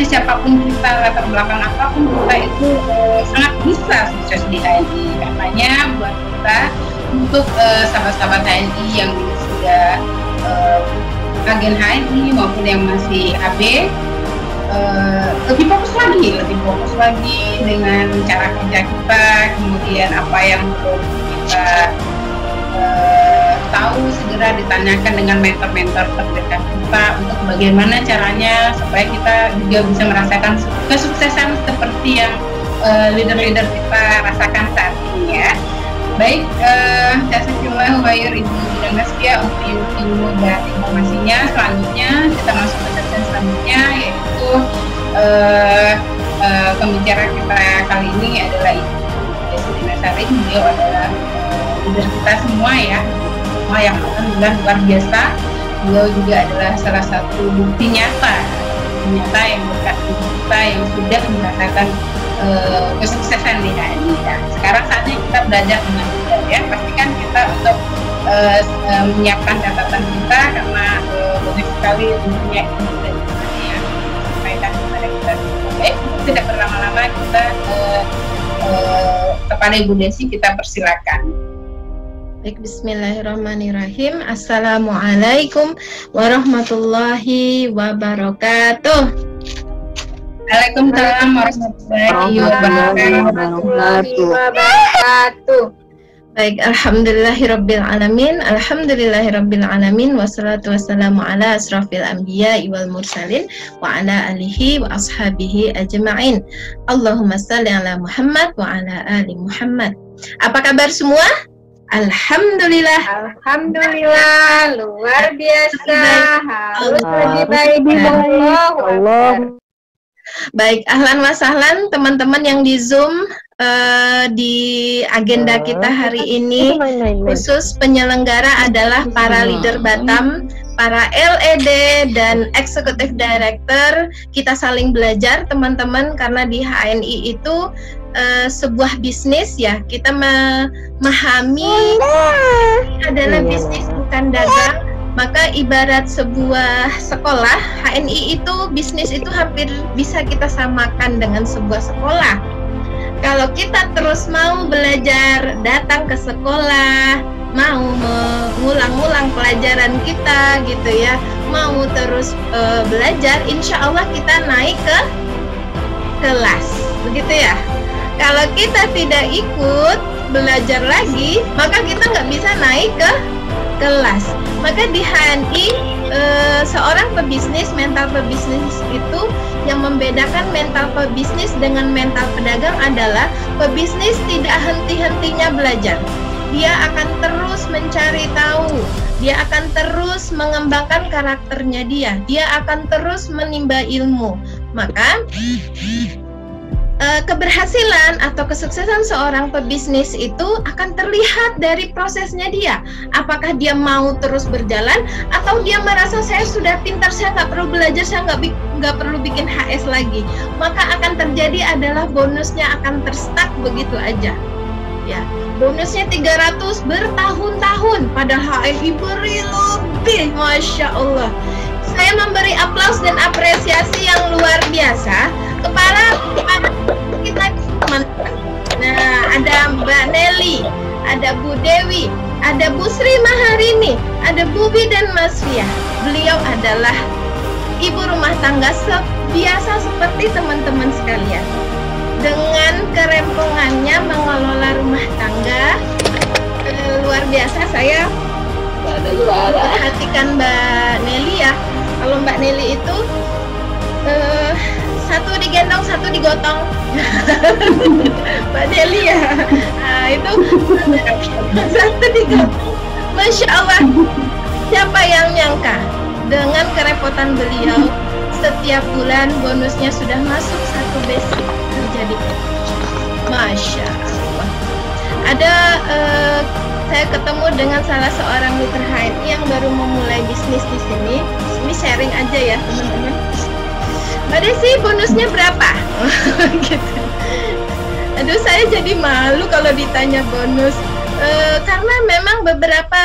siapapun kita, latar belakang apapun kita itu sangat bisa sukses di HNI. Karenanya buat kita untuk sahabat-sahabat HNI yang sudah agen HNI maupun yang masih AB, lebih fokus lagi dengan cara kerja kita, kemudian apa yang belum kita tahu segera ditanyakan dengan mentor-mentor terdekat kita untuk bagaimana caranya supaya kita juga bisa merasakan kesuksesan seperti yang leader-leader kita rasakan saat ini ya. Baik, jazakallahu khairan Ibu Bidang Naskia untuk ilmu dan informasinya. Selanjutnya kita masuk ke sesi selanjutnya, yaitu pembicara kita kali ini adalah Ibu Desi Nasarin. Beliau adalah leader kita semua ya, semua yang alhamdulillah luar biasa. Beliau juga adalah salah satu bukti nyata yang berkat kita yang sudah merasakan kesuksesan di HNI. Nah, sekarang saatnya kita belajar dengan benar ya. Pastikan kita untuk menyiapkan catatan kita karena banyak sekali tentunya ilmu dan informasi yang disampaikan kepada kita. Baik, tidak berlama-lama kita kepada Ibu Desi kita persilakan. Baik, bismillahirrahmanirrahim. Assalamualaikum warahmatullahi wabarakatuh. Waalaikumsalam warahmatullahi wabarakatuh. Baik, alhamdulillahirabbil alamin wassalatu wassalamu ala asrafil anbiya'i wal mursalin wa ala alihi wa ashabihi ajma'in. Allahumma shalli ala Muhammad wa ala ali Muhammad. Apa kabar semua? Alhamdulillah. Alhamdulillah, luar biasa. Harus lebih baik. Allah. Baik, ahlan wa sahlan teman-teman yang di Zoom di agenda kita hari ini. Khusus penyelenggara adalah para leader Batam, para LED dan Executive Director. Kita saling belajar teman-teman, karena di HNI itu sebuah bisnis ya. Kita memahami adalah bisnis bukan dagang. Maka ibarat sebuah sekolah, HNI itu bisnis itu hampir bisa kita samakan dengan sebuah sekolah. Kalau kita terus mau belajar, datang ke sekolah, mau mengulang-ulang pelajaran kita gitu ya, mau terus belajar, insya Allah kita naik ke kelas, begitu ya. Kalau kita tidak ikut belajar lagi, maka kita nggak bisa naik ke kelas. Maka di HNI seorang pebisnis, mental pebisnis itu yang membedakan mental pebisnis dengan mental pedagang adalah pebisnis tidak henti-hentinya belajar. Dia akan terus mencari tahu, dia akan terus mengembangkan karakternya dia akan terus menimba ilmu. Maka keberhasilan atau kesuksesan seorang pebisnis itu akan terlihat dari prosesnya dia. Apakah dia mau terus berjalan atau dia merasa saya sudah pintar, saya nggak perlu belajar, saya nggak perlu bikin HS lagi. Maka akan terjadi adalah bonusnya akan terstuck begitu aja. Ya, bonusnya 300 bertahun-tahun, padahal HNI beri lebih, Masya Allah. Saya memberi aplaus dan apresiasi yang luar biasa kepada kita teman-teman. Nah, ada Mbak Nelly, ada Bu Dewi, ada Bu Sri Maharini, ada Bubi dan Mas Fia. Beliau adalah ibu rumah tangga biasa seperti teman-teman sekalian. Dengan kerempongannya mengelola rumah tangga, luar biasa. Saya perhatikan Mbak Nelly ya. Kalau Mbak Nelly itu satu digendong, satu digotong. Mbak Nelly ya, nah, itu satu digotong. Masya Allah, siapa yang nyangka dengan kerepotan beliau, setiap bulan bonusnya sudah masuk satu basic terjadi. Masya Allah. Ada saya ketemu dengan salah seorang mitra HNI yang baru memulai bisnis di sini. Ini sharing aja ya teman-teman. Mbak Desi, bonusnya berapa? Gitu. Aduh, saya jadi malu kalau ditanya bonus. Karena memang beberapa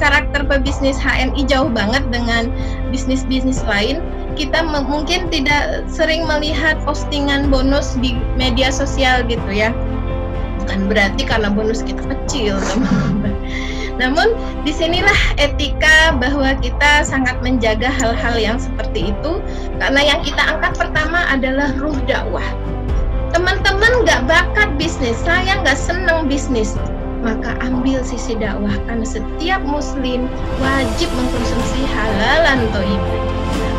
karakter pebisnis HNI jauh banget dengan bisnis-bisnis lain. Kita mungkin tidak sering melihat postingan bonus di media sosial gitu ya. Bukan berarti karena bonus kita kecil, teman-teman. Namun disinilah etika bahwa kita sangat menjaga hal-hal yang seperti itu, karena yang kita angkat pertama adalah ruh dakwah. Teman-teman nggak bakat bisnis, saya nggak senang bisnis, maka ambil sisi dakwah, karena setiap muslim wajib mengkonsumsi halalan thayyibah.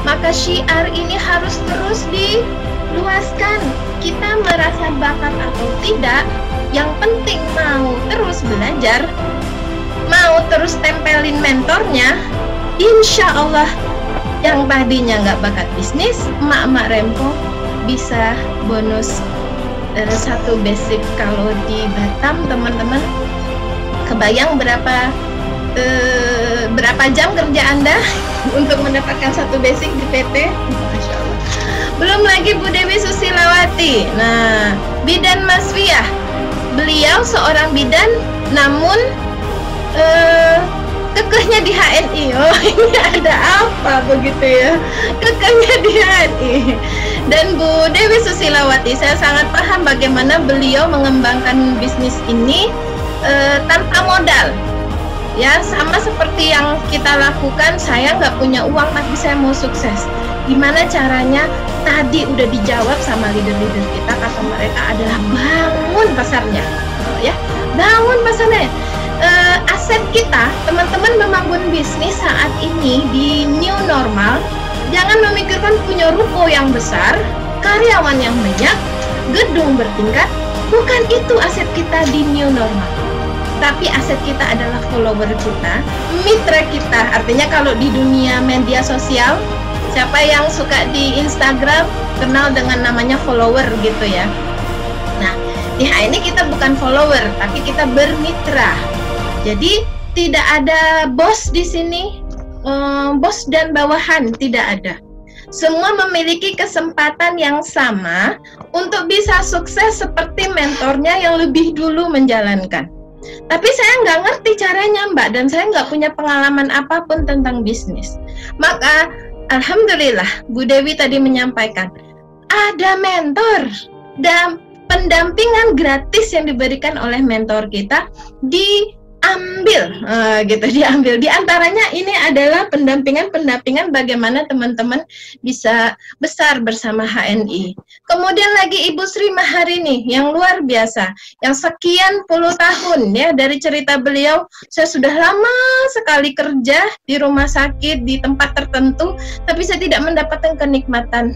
Maka syiar ini harus terus diluaskan. Kita merasa bakat atau tidak, yang penting mau terus belajar, mau terus tempelin mentornya, insya Allah yang tadinya nggak bakat bisnis, emak-emak rempong bisa bonus 1 basic. Kalau di Batam teman-teman, kebayang berapa jam kerja Anda untuk mendapatkan 1 basic di PT? Masya Allah. Belum lagi Bu Dewi Susilawati. Nah, bidan Mas Wiyah, beliau seorang bidan namun kekehnya di HNI. Oh, ini ada apa begitu ya? Kekehnya di HNI. Dan Bu Dewi Susilawati, saya sangat paham bagaimana beliau mengembangkan bisnis ini tanpa modal. Ya, sama seperti yang kita lakukan. Saya nggak punya uang tapi saya mau sukses. Gimana caranya? Tadi udah dijawab sama leader-leader kita. Kata mereka adalah bangun pasarnya, ya, bangun pasarnya. Aset kita, teman-teman membangun bisnis saat ini di new normal. Jangan memikirkan punya ruko yang besar, karyawan yang banyak, gedung bertingkat. Bukan itu aset kita di new normal. Tapi aset kita adalah follower kita, mitra kita. Artinya kalau di dunia media sosial, siapa yang suka di Instagram kenal dengan namanya follower gitu ya. Nah, di HNI kita bukan follower, tapi kita bermitra. Jadi tidak ada bos di sini, bos dan bawahan tidak ada. Semua memiliki kesempatan yang sama untuk bisa sukses seperti mentornya yang lebih dulu menjalankan. Tapi saya nggak ngerti caranya, Mbak, dan saya nggak punya pengalaman apapun tentang bisnis. Maka alhamdulillah Bu Dewi tadi menyampaikan ada mentor dan pendampingan gratis yang diberikan oleh mentor kita diambil, diambil. Di antaranya ini adalah pendampingan bagaimana teman-teman bisa besar bersama HNI. Kemudian lagi Ibu Sri Maharini yang luar biasa, yang sekian puluh tahun ya, dari cerita beliau, saya sudah lama sekali kerja di rumah sakit di tempat tertentu, tapi saya tidak mendapatkan kenikmatan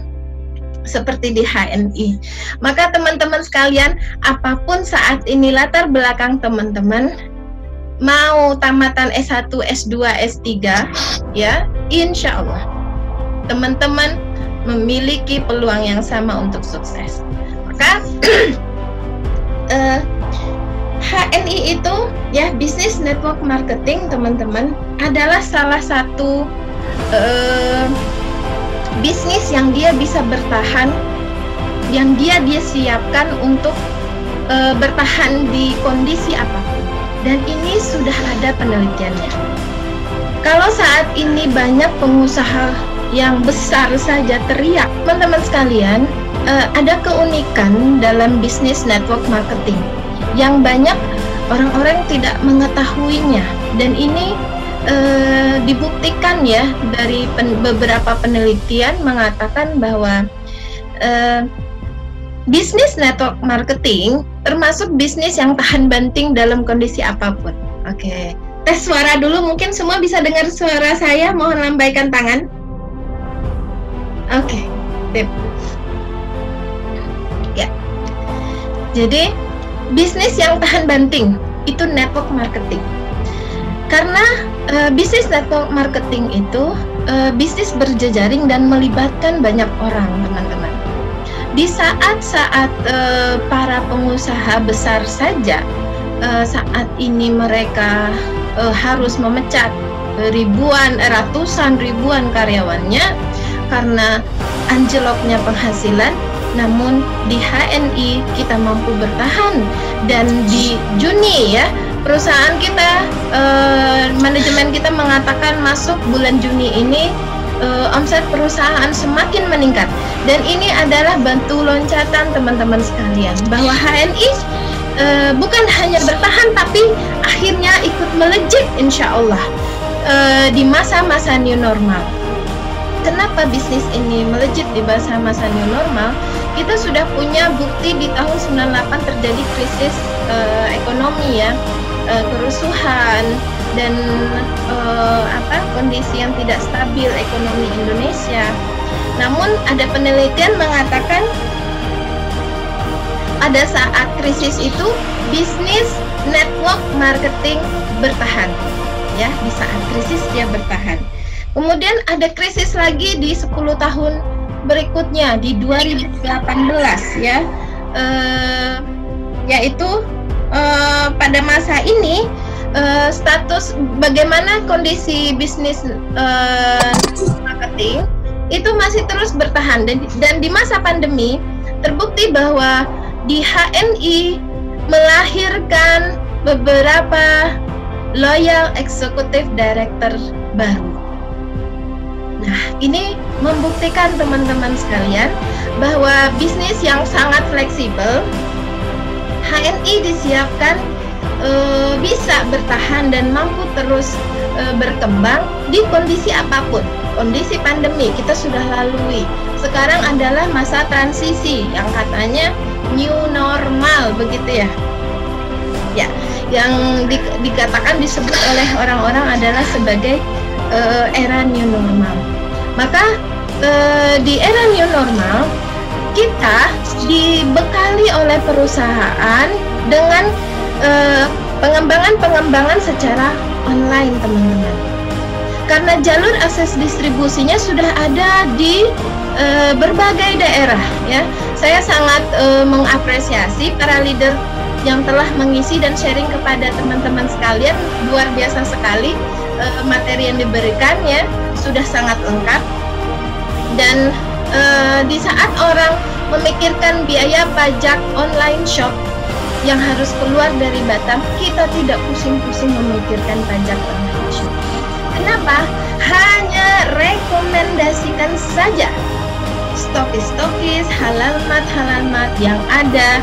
seperti di HNI. Maka teman-teman sekalian, apapun saat ini latar belakang teman-teman, mau tamatan S1, S2, S3, ya, insya Allah teman-teman memiliki peluang yang sama untuk sukses. Maka HNI itu ya, Business Network Marketing teman-teman, adalah salah satu bisnis yang dia bisa bertahan, yang dia siapkan untuk bertahan di kondisi apapun. Dan ini sudah ada penelitiannya. Kalau saat ini banyak pengusaha yang besar saja teriak, teman-teman sekalian, ada keunikan dalam bisnis network marketing yang banyak orang-orang tidak mengetahuinya, dan ini dibuktikan ya dari beberapa penelitian mengatakan bahwa bisnis network marketing termasuk bisnis yang tahan banting dalam kondisi apapun. Oke, tes suara dulu, mungkin semua bisa dengar suara saya, mohon lambaikan tangan. Oke, sip. Ya, jadi bisnis yang tahan banting itu network marketing. Karena bisnis network marketing itu bisnis berjejaring dan melibatkan banyak orang, teman-teman. Di saat-saat para pengusaha besar saja saat ini mereka harus memecat ratusan ribuan karyawannya karena anjloknya penghasilan. Namun di HNI kita mampu bertahan, dan di Juni ya perusahaan kita, manajemen kita mengatakan masuk bulan Juni ini omset perusahaan semakin meningkat, dan ini adalah batu loncatan teman-teman sekalian bahwa HNI bukan hanya bertahan tapi akhirnya ikut melejit insya Allah di masa-masa new normal. Kenapa bisnis ini melejit di masa new normal? Kita sudah punya bukti di tahun 98 terjadi krisis ekonomi ya, kerusuhan dan kondisi yang tidak stabil ekonomi Indonesia. Namun ada penelitian mengatakan pada saat krisis itu bisnis network marketing bertahan ya, di saat krisis dia bertahan. Kemudian ada krisis lagi di 10 tahun berikutnya di 2018 ya, yaitu pada masa ini status bagaimana kondisi bisnis marketing itu masih terus bertahan, dan di masa pandemi terbukti bahwa di HNI melahirkan beberapa loyal executive director baru. Nah, ini membuktikan teman-teman sekalian bahwa bisnis yang sangat fleksibel, HNI disiapkan bisa bertahan dan mampu terus berkembang di kondisi apapun. Kondisi pandemi kita sudah lalui. Sekarang adalah masa transisi yang katanya new normal, begitu ya. Ya, yang dikatakan disebut oleh orang-orang adalah sebagai era new normal. Maka di era new normal kita dibekali oleh perusahaan dengan pengembangan secara online, teman-teman. Karena jalur akses distribusinya sudah ada di berbagai daerah ya. Saya sangat mengapresiasi para leader yang telah mengisi dan sharing kepada teman-teman sekalian. Luar biasa sekali materi yang diberikan ya, sudah sangat lengkap. Dan di saat orang memikirkan biaya pajak online shop yang harus keluar dari Batam, kita tidak pusing-pusing memikirkan pajak online shop. Kenapa? Hanya rekomendasikan saja stokis-stokis, halal-mat yang ada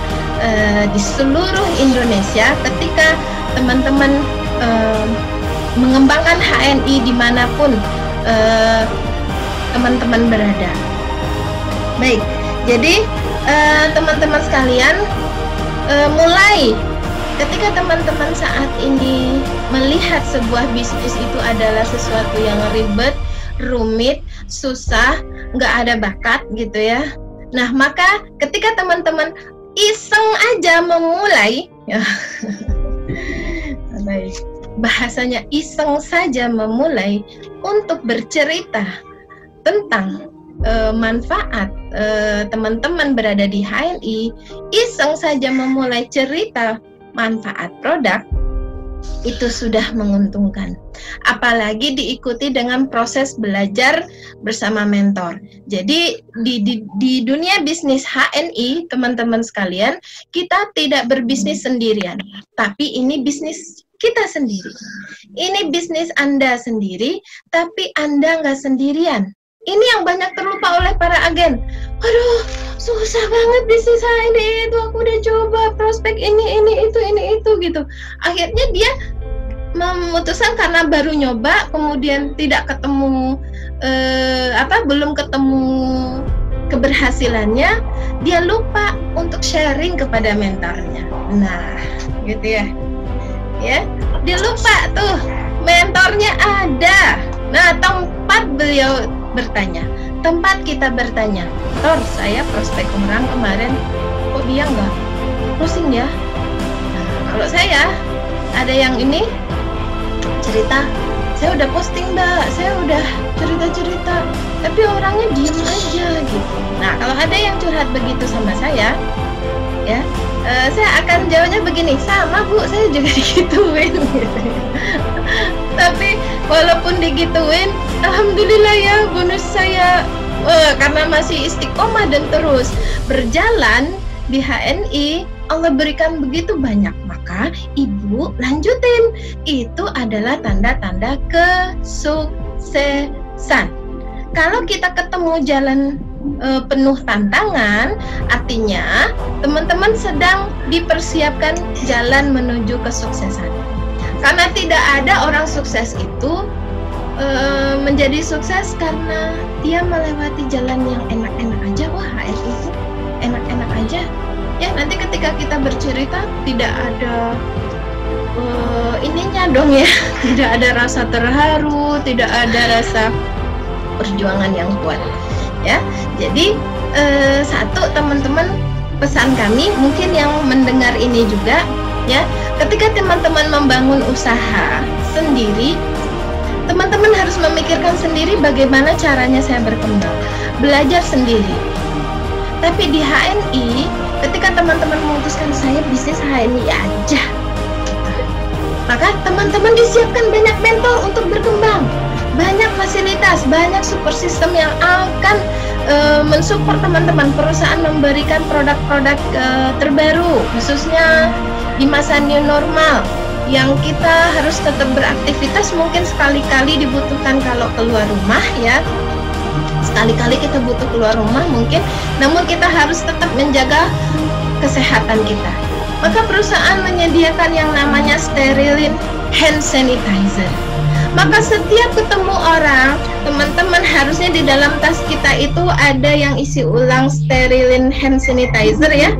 di seluruh Indonesia ketika teman-teman mengembangkan HNI dimanapun teman-teman berada. Baik, jadi teman-teman sekalian, mulai ketika teman-teman saat ini melihat sebuah bisnis itu adalah sesuatu yang ribet, rumit, susah, nggak ada bakat gitu ya. Nah, maka ketika teman-teman iseng aja memulai, ya, bahasanya iseng saja memulai untuk bercerita tentang manfaat teman-teman berada di HNI, iseng saja memulai cerita manfaat produk, itu sudah menguntungkan. Apalagi diikuti dengan proses belajar bersama mentor. Jadi di dunia bisnis HNI, teman-teman sekalian, kita tidak berbisnis sendirian, tapi ini bisnis kita sendiri. Ini bisnis Anda sendiri, tapi Anda nggak sendirian. Ini yang banyak terlupa oleh para agen. Aduh, susah banget bisnis HNI itu, aku udah coba prospek ini itu gitu. Akhirnya dia memutuskan karena baru nyoba, kemudian tidak ketemu belum ketemu keberhasilannya, dia lupa untuk sharing kepada mentornya. Nah, gitu ya. Ya, dia lupa tuh mentornya ada. Nah, tempat beliau bertanya, tempat kita bertanya, Tor, saya prospek orang kemarin, kok dia nggak pusing ya? Nah, kalau saya ada yang ini cerita, saya udah posting Mbak, saya udah cerita-cerita, tapi orangnya diem aja gitu. Nah, kalau ada yang curhat begitu sama saya, ya, Saya akan jawabnya begini, sama Bu, saya juga digituin gitu. Tapi walaupun digituin, alhamdulillah ya bonus saya karena masih istiqomah dan terus berjalan di HNI, Allah berikan begitu banyak. Maka Ibu lanjutin, itu adalah tanda-tanda kesuksesan. Kalau kita ketemu jalan penuh tantangan, artinya teman-teman sedang dipersiapkan jalan menuju kesuksesan. Karena tidak ada orang sukses itu menjadi sukses karena dia melewati jalan yang enak-enak aja. Wah, HNI itu enak-enak aja. Ya, nanti ketika kita bercerita tidak ada ininya dong ya, tidak ada rasa terharu, tidak ada rasa perjuangan yang kuat. Ya, jadi satu teman-teman, pesan kami mungkin yang mendengar ini juga ya, ketika teman-teman membangun usaha sendiri, teman-teman harus memikirkan sendiri bagaimana caranya saya berkembang, belajar sendiri. Tapi di HNI, ketika teman-teman memutuskan saya bisnis HNI aja, maka teman-teman disiapkan banyak mentor untuk berkembang, banyak fasilitas, banyak support system yang akan mensupport teman-teman. Perusahaan memberikan produk-produk terbaru, khususnya di masa new normal, yang kita harus tetap beraktivitas. Mungkin sekali-kali dibutuhkan kalau keluar rumah ya, sekali-kali kita butuh keluar rumah mungkin, namun kita harus tetap menjaga kesehatan kita. Maka perusahaan menyediakan yang namanya sterilin hand sanitizer. Maka setiap ketemu orang, teman-teman harusnya di dalam tas kita itu ada yang isi ulang sterilin hand sanitizer ya.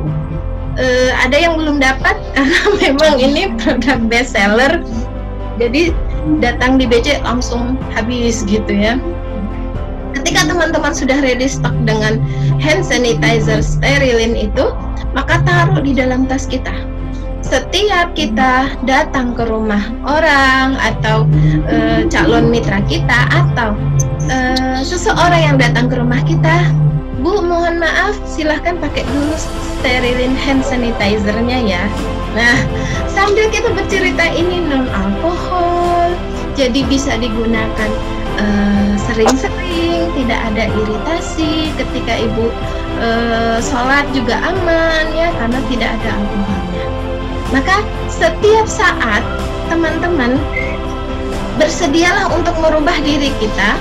Ada yang belum dapat karena memang ini produk best seller, jadi datang di BC langsung habis gitu ya. Ketika teman-teman sudah ready stock dengan hand sanitizer sterilin itu, maka taruh di dalam tas kita. Setiap kita datang ke rumah orang atau calon mitra kita atau seseorang yang datang ke rumah kita, Bu, mohon maaf, silahkan pakai dulu sterilin hand sanitizer-nya ya. Nah, sambil kita bercerita ini non alkohol, jadi bisa digunakan sering-sering, tidak ada iritasi. Ketika Ibu sholat juga aman ya, karena tidak ada alkoholnya. Maka setiap saat teman-teman bersedialah untuk merubah diri kita,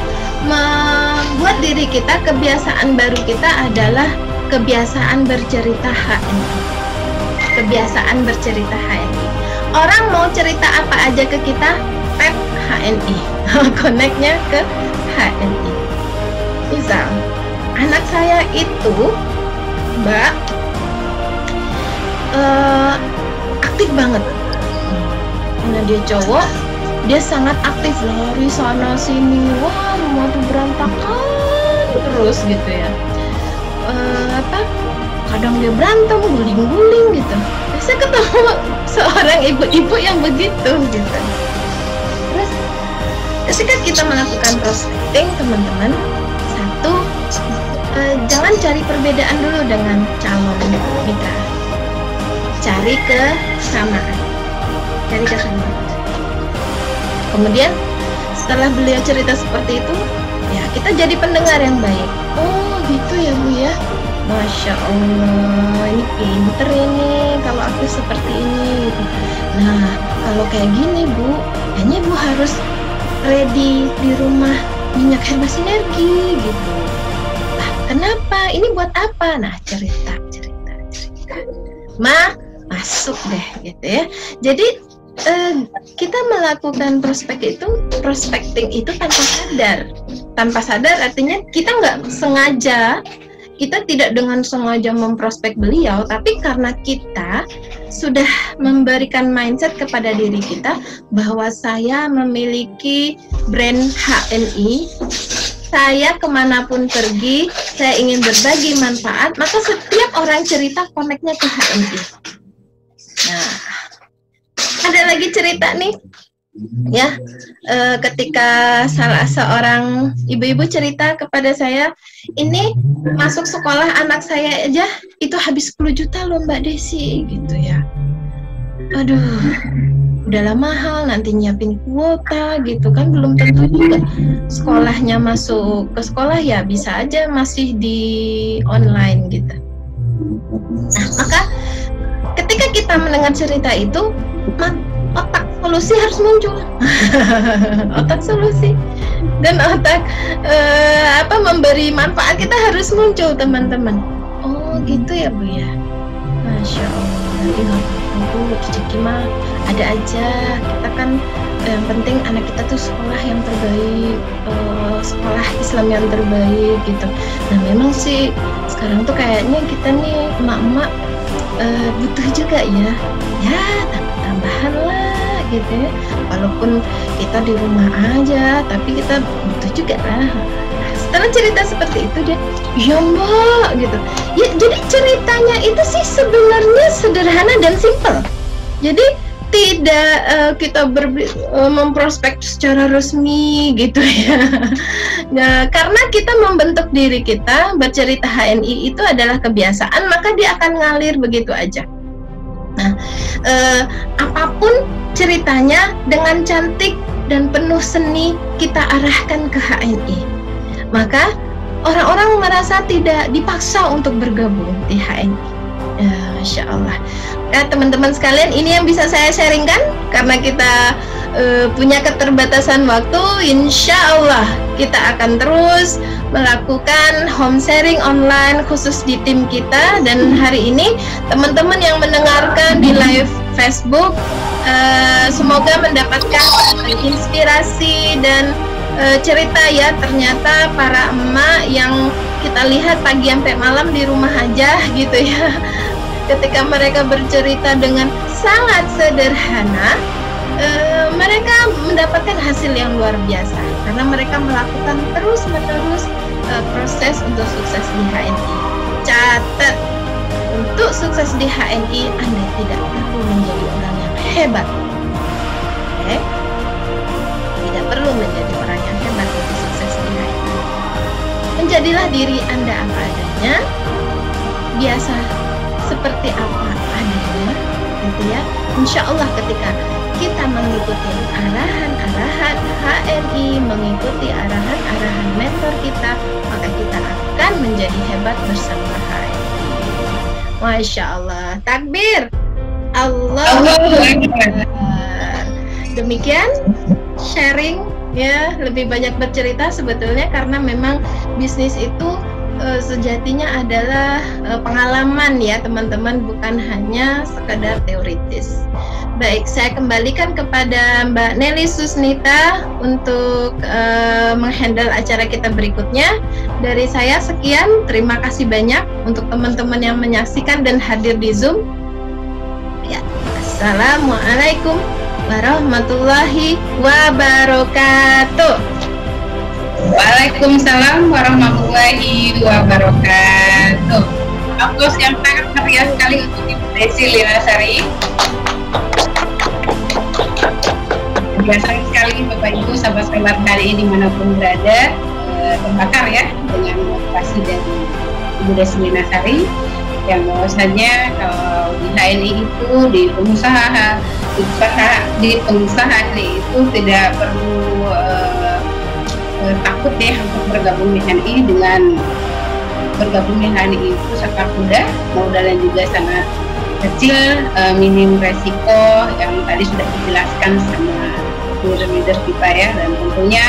membuat diri kita, kebiasaan baru kita adalah kebiasaan bercerita HNI. Kebiasaan bercerita HNI. Orang mau cerita apa aja ke kita, tap HNI, connect-nya ke HNI. Misal, anak saya itu, Mbak, aktif banget. Karena dia cowok, dia sangat aktif, lari sana sini, wah rumah tuh berantakan terus gitu ya. Kadang dia berantem, guling-guling gitu. Saya ketemu seorang ibu-ibu yang begitu gitu. Terus ketika kita melakukan prospecting, teman-teman, satu, jangan cari perbedaan dulu dengan calon mitra. Cari kesamaan. Cari kesamaan. Kemudian setelah beliau cerita seperti itu, ya kita jadi pendengar yang baik. Oh gitu ya Bu ya, Masya Allah, ini pinter ini kalau aku seperti ini gitu. Nah kalau kayak gini Bu, kayaknya Bu harus ready di rumah minyak herba sinergi gitu. Nah, kenapa? Ini buat apa? Nah cerita. Masuk deh gitu ya. Jadi kita melakukan prospecting itu tanpa sadar artinya kita nggak sengaja, kita tidak dengan sengaja memprospek beliau, tapi karena kita sudah memberikan mindset kepada diri kita bahwa saya memiliki brand HNI, saya kemanapun pergi, saya ingin berbagi manfaat, maka setiap orang cerita connect-nya ke HNI. Nah, ada lagi cerita nih ya, ketika salah seorang ibu-ibu cerita kepada saya, ini masuk sekolah anak saya aja itu habis 10 juta loh Mbak Desi gitu ya. Aduh, udahlah mahal, nanti nyiapin kuota gitu kan, belum tentu juga sekolahnya masuk ke sekolah, ya bisa aja masih di online gitu. Nah, maka ketika kita mendengar cerita itu, otak solusi harus muncul. Otak solusi dan otak memberi manfaat kita harus muncul, teman-teman. Oh gitu ya Bu ya, Masya Allah. Nanti nggak tentu rezeki mah ada aja, kita kan yang penting anak kita tuh sekolah yang terbaik, sekolah Islam yang terbaik gitu. Nah memang sih sekarang tuh kayaknya kita nih emak-emak butuh juga ya tambahan lah gitu ya, walaupun kita di rumah aja tapi kita butuh juga lah. Setelah cerita seperti itu dia, ya Mbak gitu ya, jadi ceritanya itu sih sebenarnya sederhana dan simpel. Jadi tidak kita memprospek secara resmi gitu ya. Nah, karena kita membentuk diri kita, bercerita HNI itu adalah kebiasaan, maka dia akan ngalir begitu aja. Nah, apapun ceritanya dengan cantik dan penuh seni kita arahkan ke HNI. Maka orang-orang merasa tidak dipaksa untuk bergabung di HNI. Ya, Masya Allah. Nah, teman-teman sekalian, ini yang bisa saya sharingkan karena kita punya keterbatasan waktu. Insya Allah kita akan terus melakukan home sharing online khusus di tim kita. Dan hari ini teman-teman yang mendengarkan di live Facebook, semoga mendapatkan inspirasi dan cerita ya. Ternyata para emak yang kita lihat pagi sampai malam di rumah aja gitu ya, ketika mereka bercerita dengan sangat sederhana, mereka mendapatkan hasil yang luar biasa karena mereka melakukan terus-menerus proses untuk sukses di HNI. Catat, untuk sukses di HNI Anda tidak perlu menjadi orang yang hebat. Oke? Tidak perlu menjadi orang yang hebat untuk sukses di HNI. Menjadilah diri Anda apa adanya, biasa seperti apa adanya, gitu ya. Insya Allah ketika kita mengikuti arahan-arahan HNI, mengikuti arahan-arahan mentor kita, maka kita akan menjadi hebat bersama HNI. Masya Allah, takbir, Allahu Akbar. Demikian sharing ya, lebih banyak bercerita sebetulnya karena memang bisnis itu sejatinya adalah pengalaman ya teman-teman, bukan hanya sekadar teoritis. Baik, saya kembalikan kepada Mbak Nelly Susnita untuk menghandle acara kita berikutnya. Dari saya sekian, terima kasih banyak untuk teman-teman yang menyaksikan dan hadir di Zoom. Ya, Assalamualaikum warahmatullahi wabarakatuh. Waalaikumsalam warahmatullahi wabarakatuh. Aplaus yang sangat meriah sekali untuk Ibu Desi Linasari. Biasa sekali Bapak Ibu sahabat-sahabat hari ini dimanapun berada, terbakar ya dengan motivasi dari Ibu Desi Linasari yang bahwasanya kalau di HNI itu di pengusaha itu tidak perlu takut ya untuk bergabung di HNI. Dengan bergabung di HNI itu sangat mudah, modalnya juga sangat kecil, minim resiko yang tadi sudah dijelaskan sama leader kita ya. Dan tentunya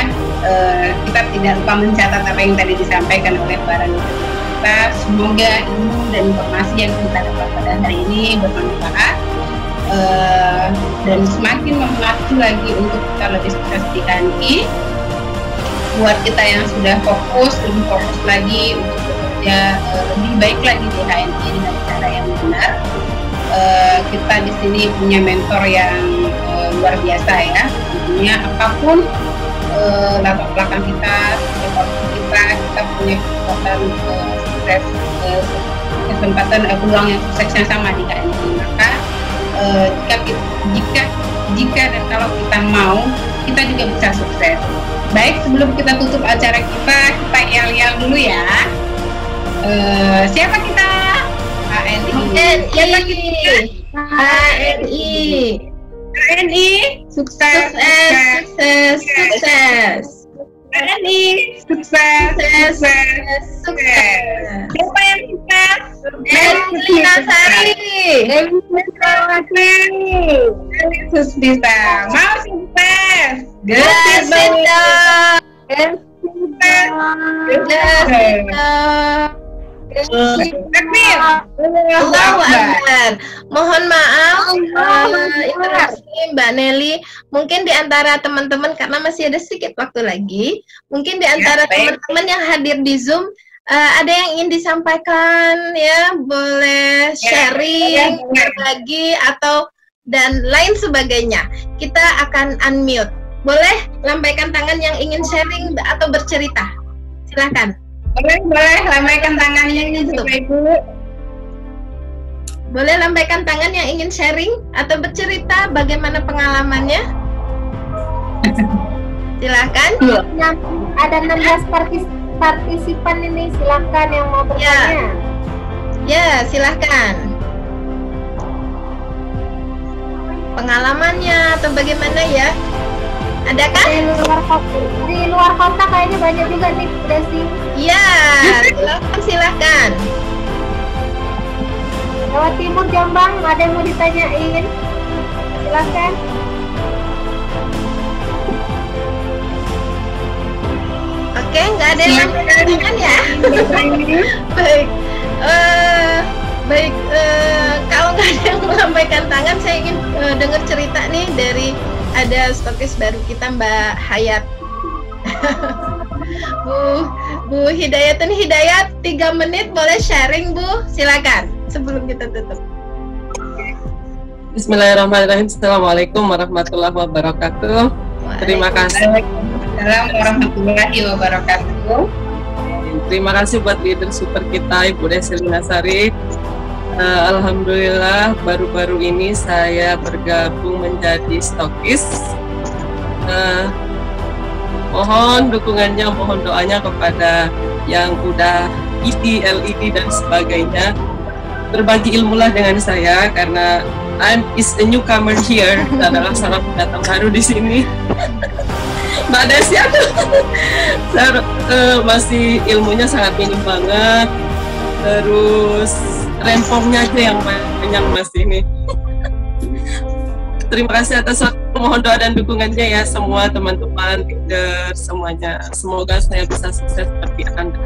kita tidak lupa mencatat apa yang tadi disampaikan oleh para leader kita. Semoga ilmu dan informasi yang kita dapat pada hari ini bermanfaat dan semakin memacu lagi untuk kita lebih sukses di HNI. Buat kita yang sudah fokus, lebih fokus lagi untuk bekerja lebih baik lagi di HNI dengan cara yang benar. Kita di sini punya mentor yang luar biasa ya. Tentunya apapun latar belakang kita punya kesempatan sukses, kesempatan peluang yang sukses yang sama di HNI. Maka jika dan kalau kita mau, kita juga bisa sukses. Baik, sebelum kita tutup acara kita yel-yel dulu ya. Siapa kita? HNI, sukses. HNI, sukses. Siapa yang sukses? Dewi Nasari. Bisa. Mau sukses? Allahu Akbar. Mohon maaf, interaksi Mbak Nelly. Mungkin di antara teman-teman, karena masih ada sedikit waktu lagi, mungkin di antara teman-teman yang hadir di Zoom, ada yang ingin disampaikan, ya, boleh sharing, berbagi, atau dan lain sebagainya. Kita akan unmute. Boleh lambaikan tangan yang ingin sharing atau bercerita. Silakan. Boleh lambaikan tangannya Bapak Ibu. Boleh lambaikan tangan yang ingin sharing atau bercerita bagaimana pengalamannya. Silakan. Ada 16 partisipan ini, silakan yang mau bertanya. Ya, silakan. Pengalamannya atau bagaimana ya? Adakah? Di luar kota kayaknya banyak juga nih, Desi. Ya, silakan. Jawa Timur, Jombang, ada yang mau ditanyain? Silakan. Oke, nggak ada yang tangan ya? Baik. Kalau nggak ada yang melambaikan tangan, saya ingin dengar cerita nih dari ada stokis baru kita, Mbak Hayat. Bu Hidayat, 3 menit boleh sharing, Bu? Silakan sebelum kita tutup. Bismillahirrahmanirrahim. Assalamualaikum warahmatullahi wabarakatuh. Terima kasih. Assalamualaikum warahmatullahi wabarakatuh. Terima kasih buat leader super kita, Ibu Dewi Nasari. Alhamdulillah baru-baru ini saya bergabung menjadi stokis. Mohon dukungannya, mohon doanya kepada yang udah ED, LED dan sebagainya. Berbagi ilmulah dengan saya karena is a newcomer here, adalah seorang pendatang baru di sini. Mbak Desi, masih ilmunya sangat minim banget. Terus rempornya aja yang banyak Mas ini. Terima kasih atas mohon doa dan dukungannya ya semua teman-teman, leader semuanya. Semoga saya bisa sukses seperti Anda.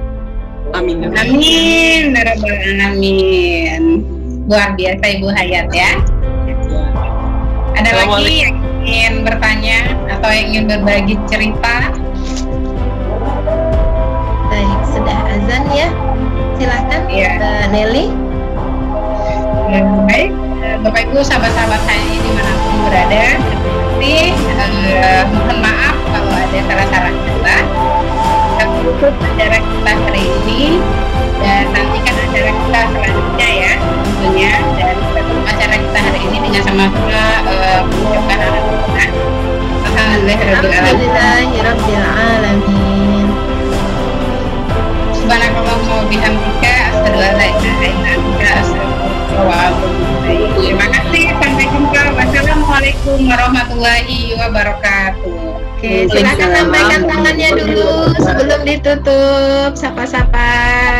Amin. Amin. Amin. Luar biasa Ibu Hayat ya. Ada lagi yang ingin bertanya atau yang ingin berbagi cerita? Baik, sudah azan ya. Silakan, Mbak Nelly. Baik, Bapak Ibu, sahabat-sahabat saya dimanapun berada, mohon maaf kalau ada salah-salah kata. Kita tutup acara kita hari ini dan nantikan acara kita selanjutnya ya, tentunya. Dan kita tutup acara kita hari ini dengan sama-sama mengucapkan alhamdulillah. Alhamdulillahirabbil alamin. Subhanakallahumma wa bihamdika, asyhadu an la ilaha illa anta, astaghfiruka wa atubu ilaik. Terima kasih, sampai jumpa. Wassalamualaikum warahmatullahi wabarakatuh. Oke, silakan lambaikan tangannya dulu sebelum ditutup. Sapa-sapa.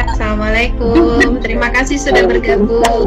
Assalamualaikum. Terima kasih sudah bergabung.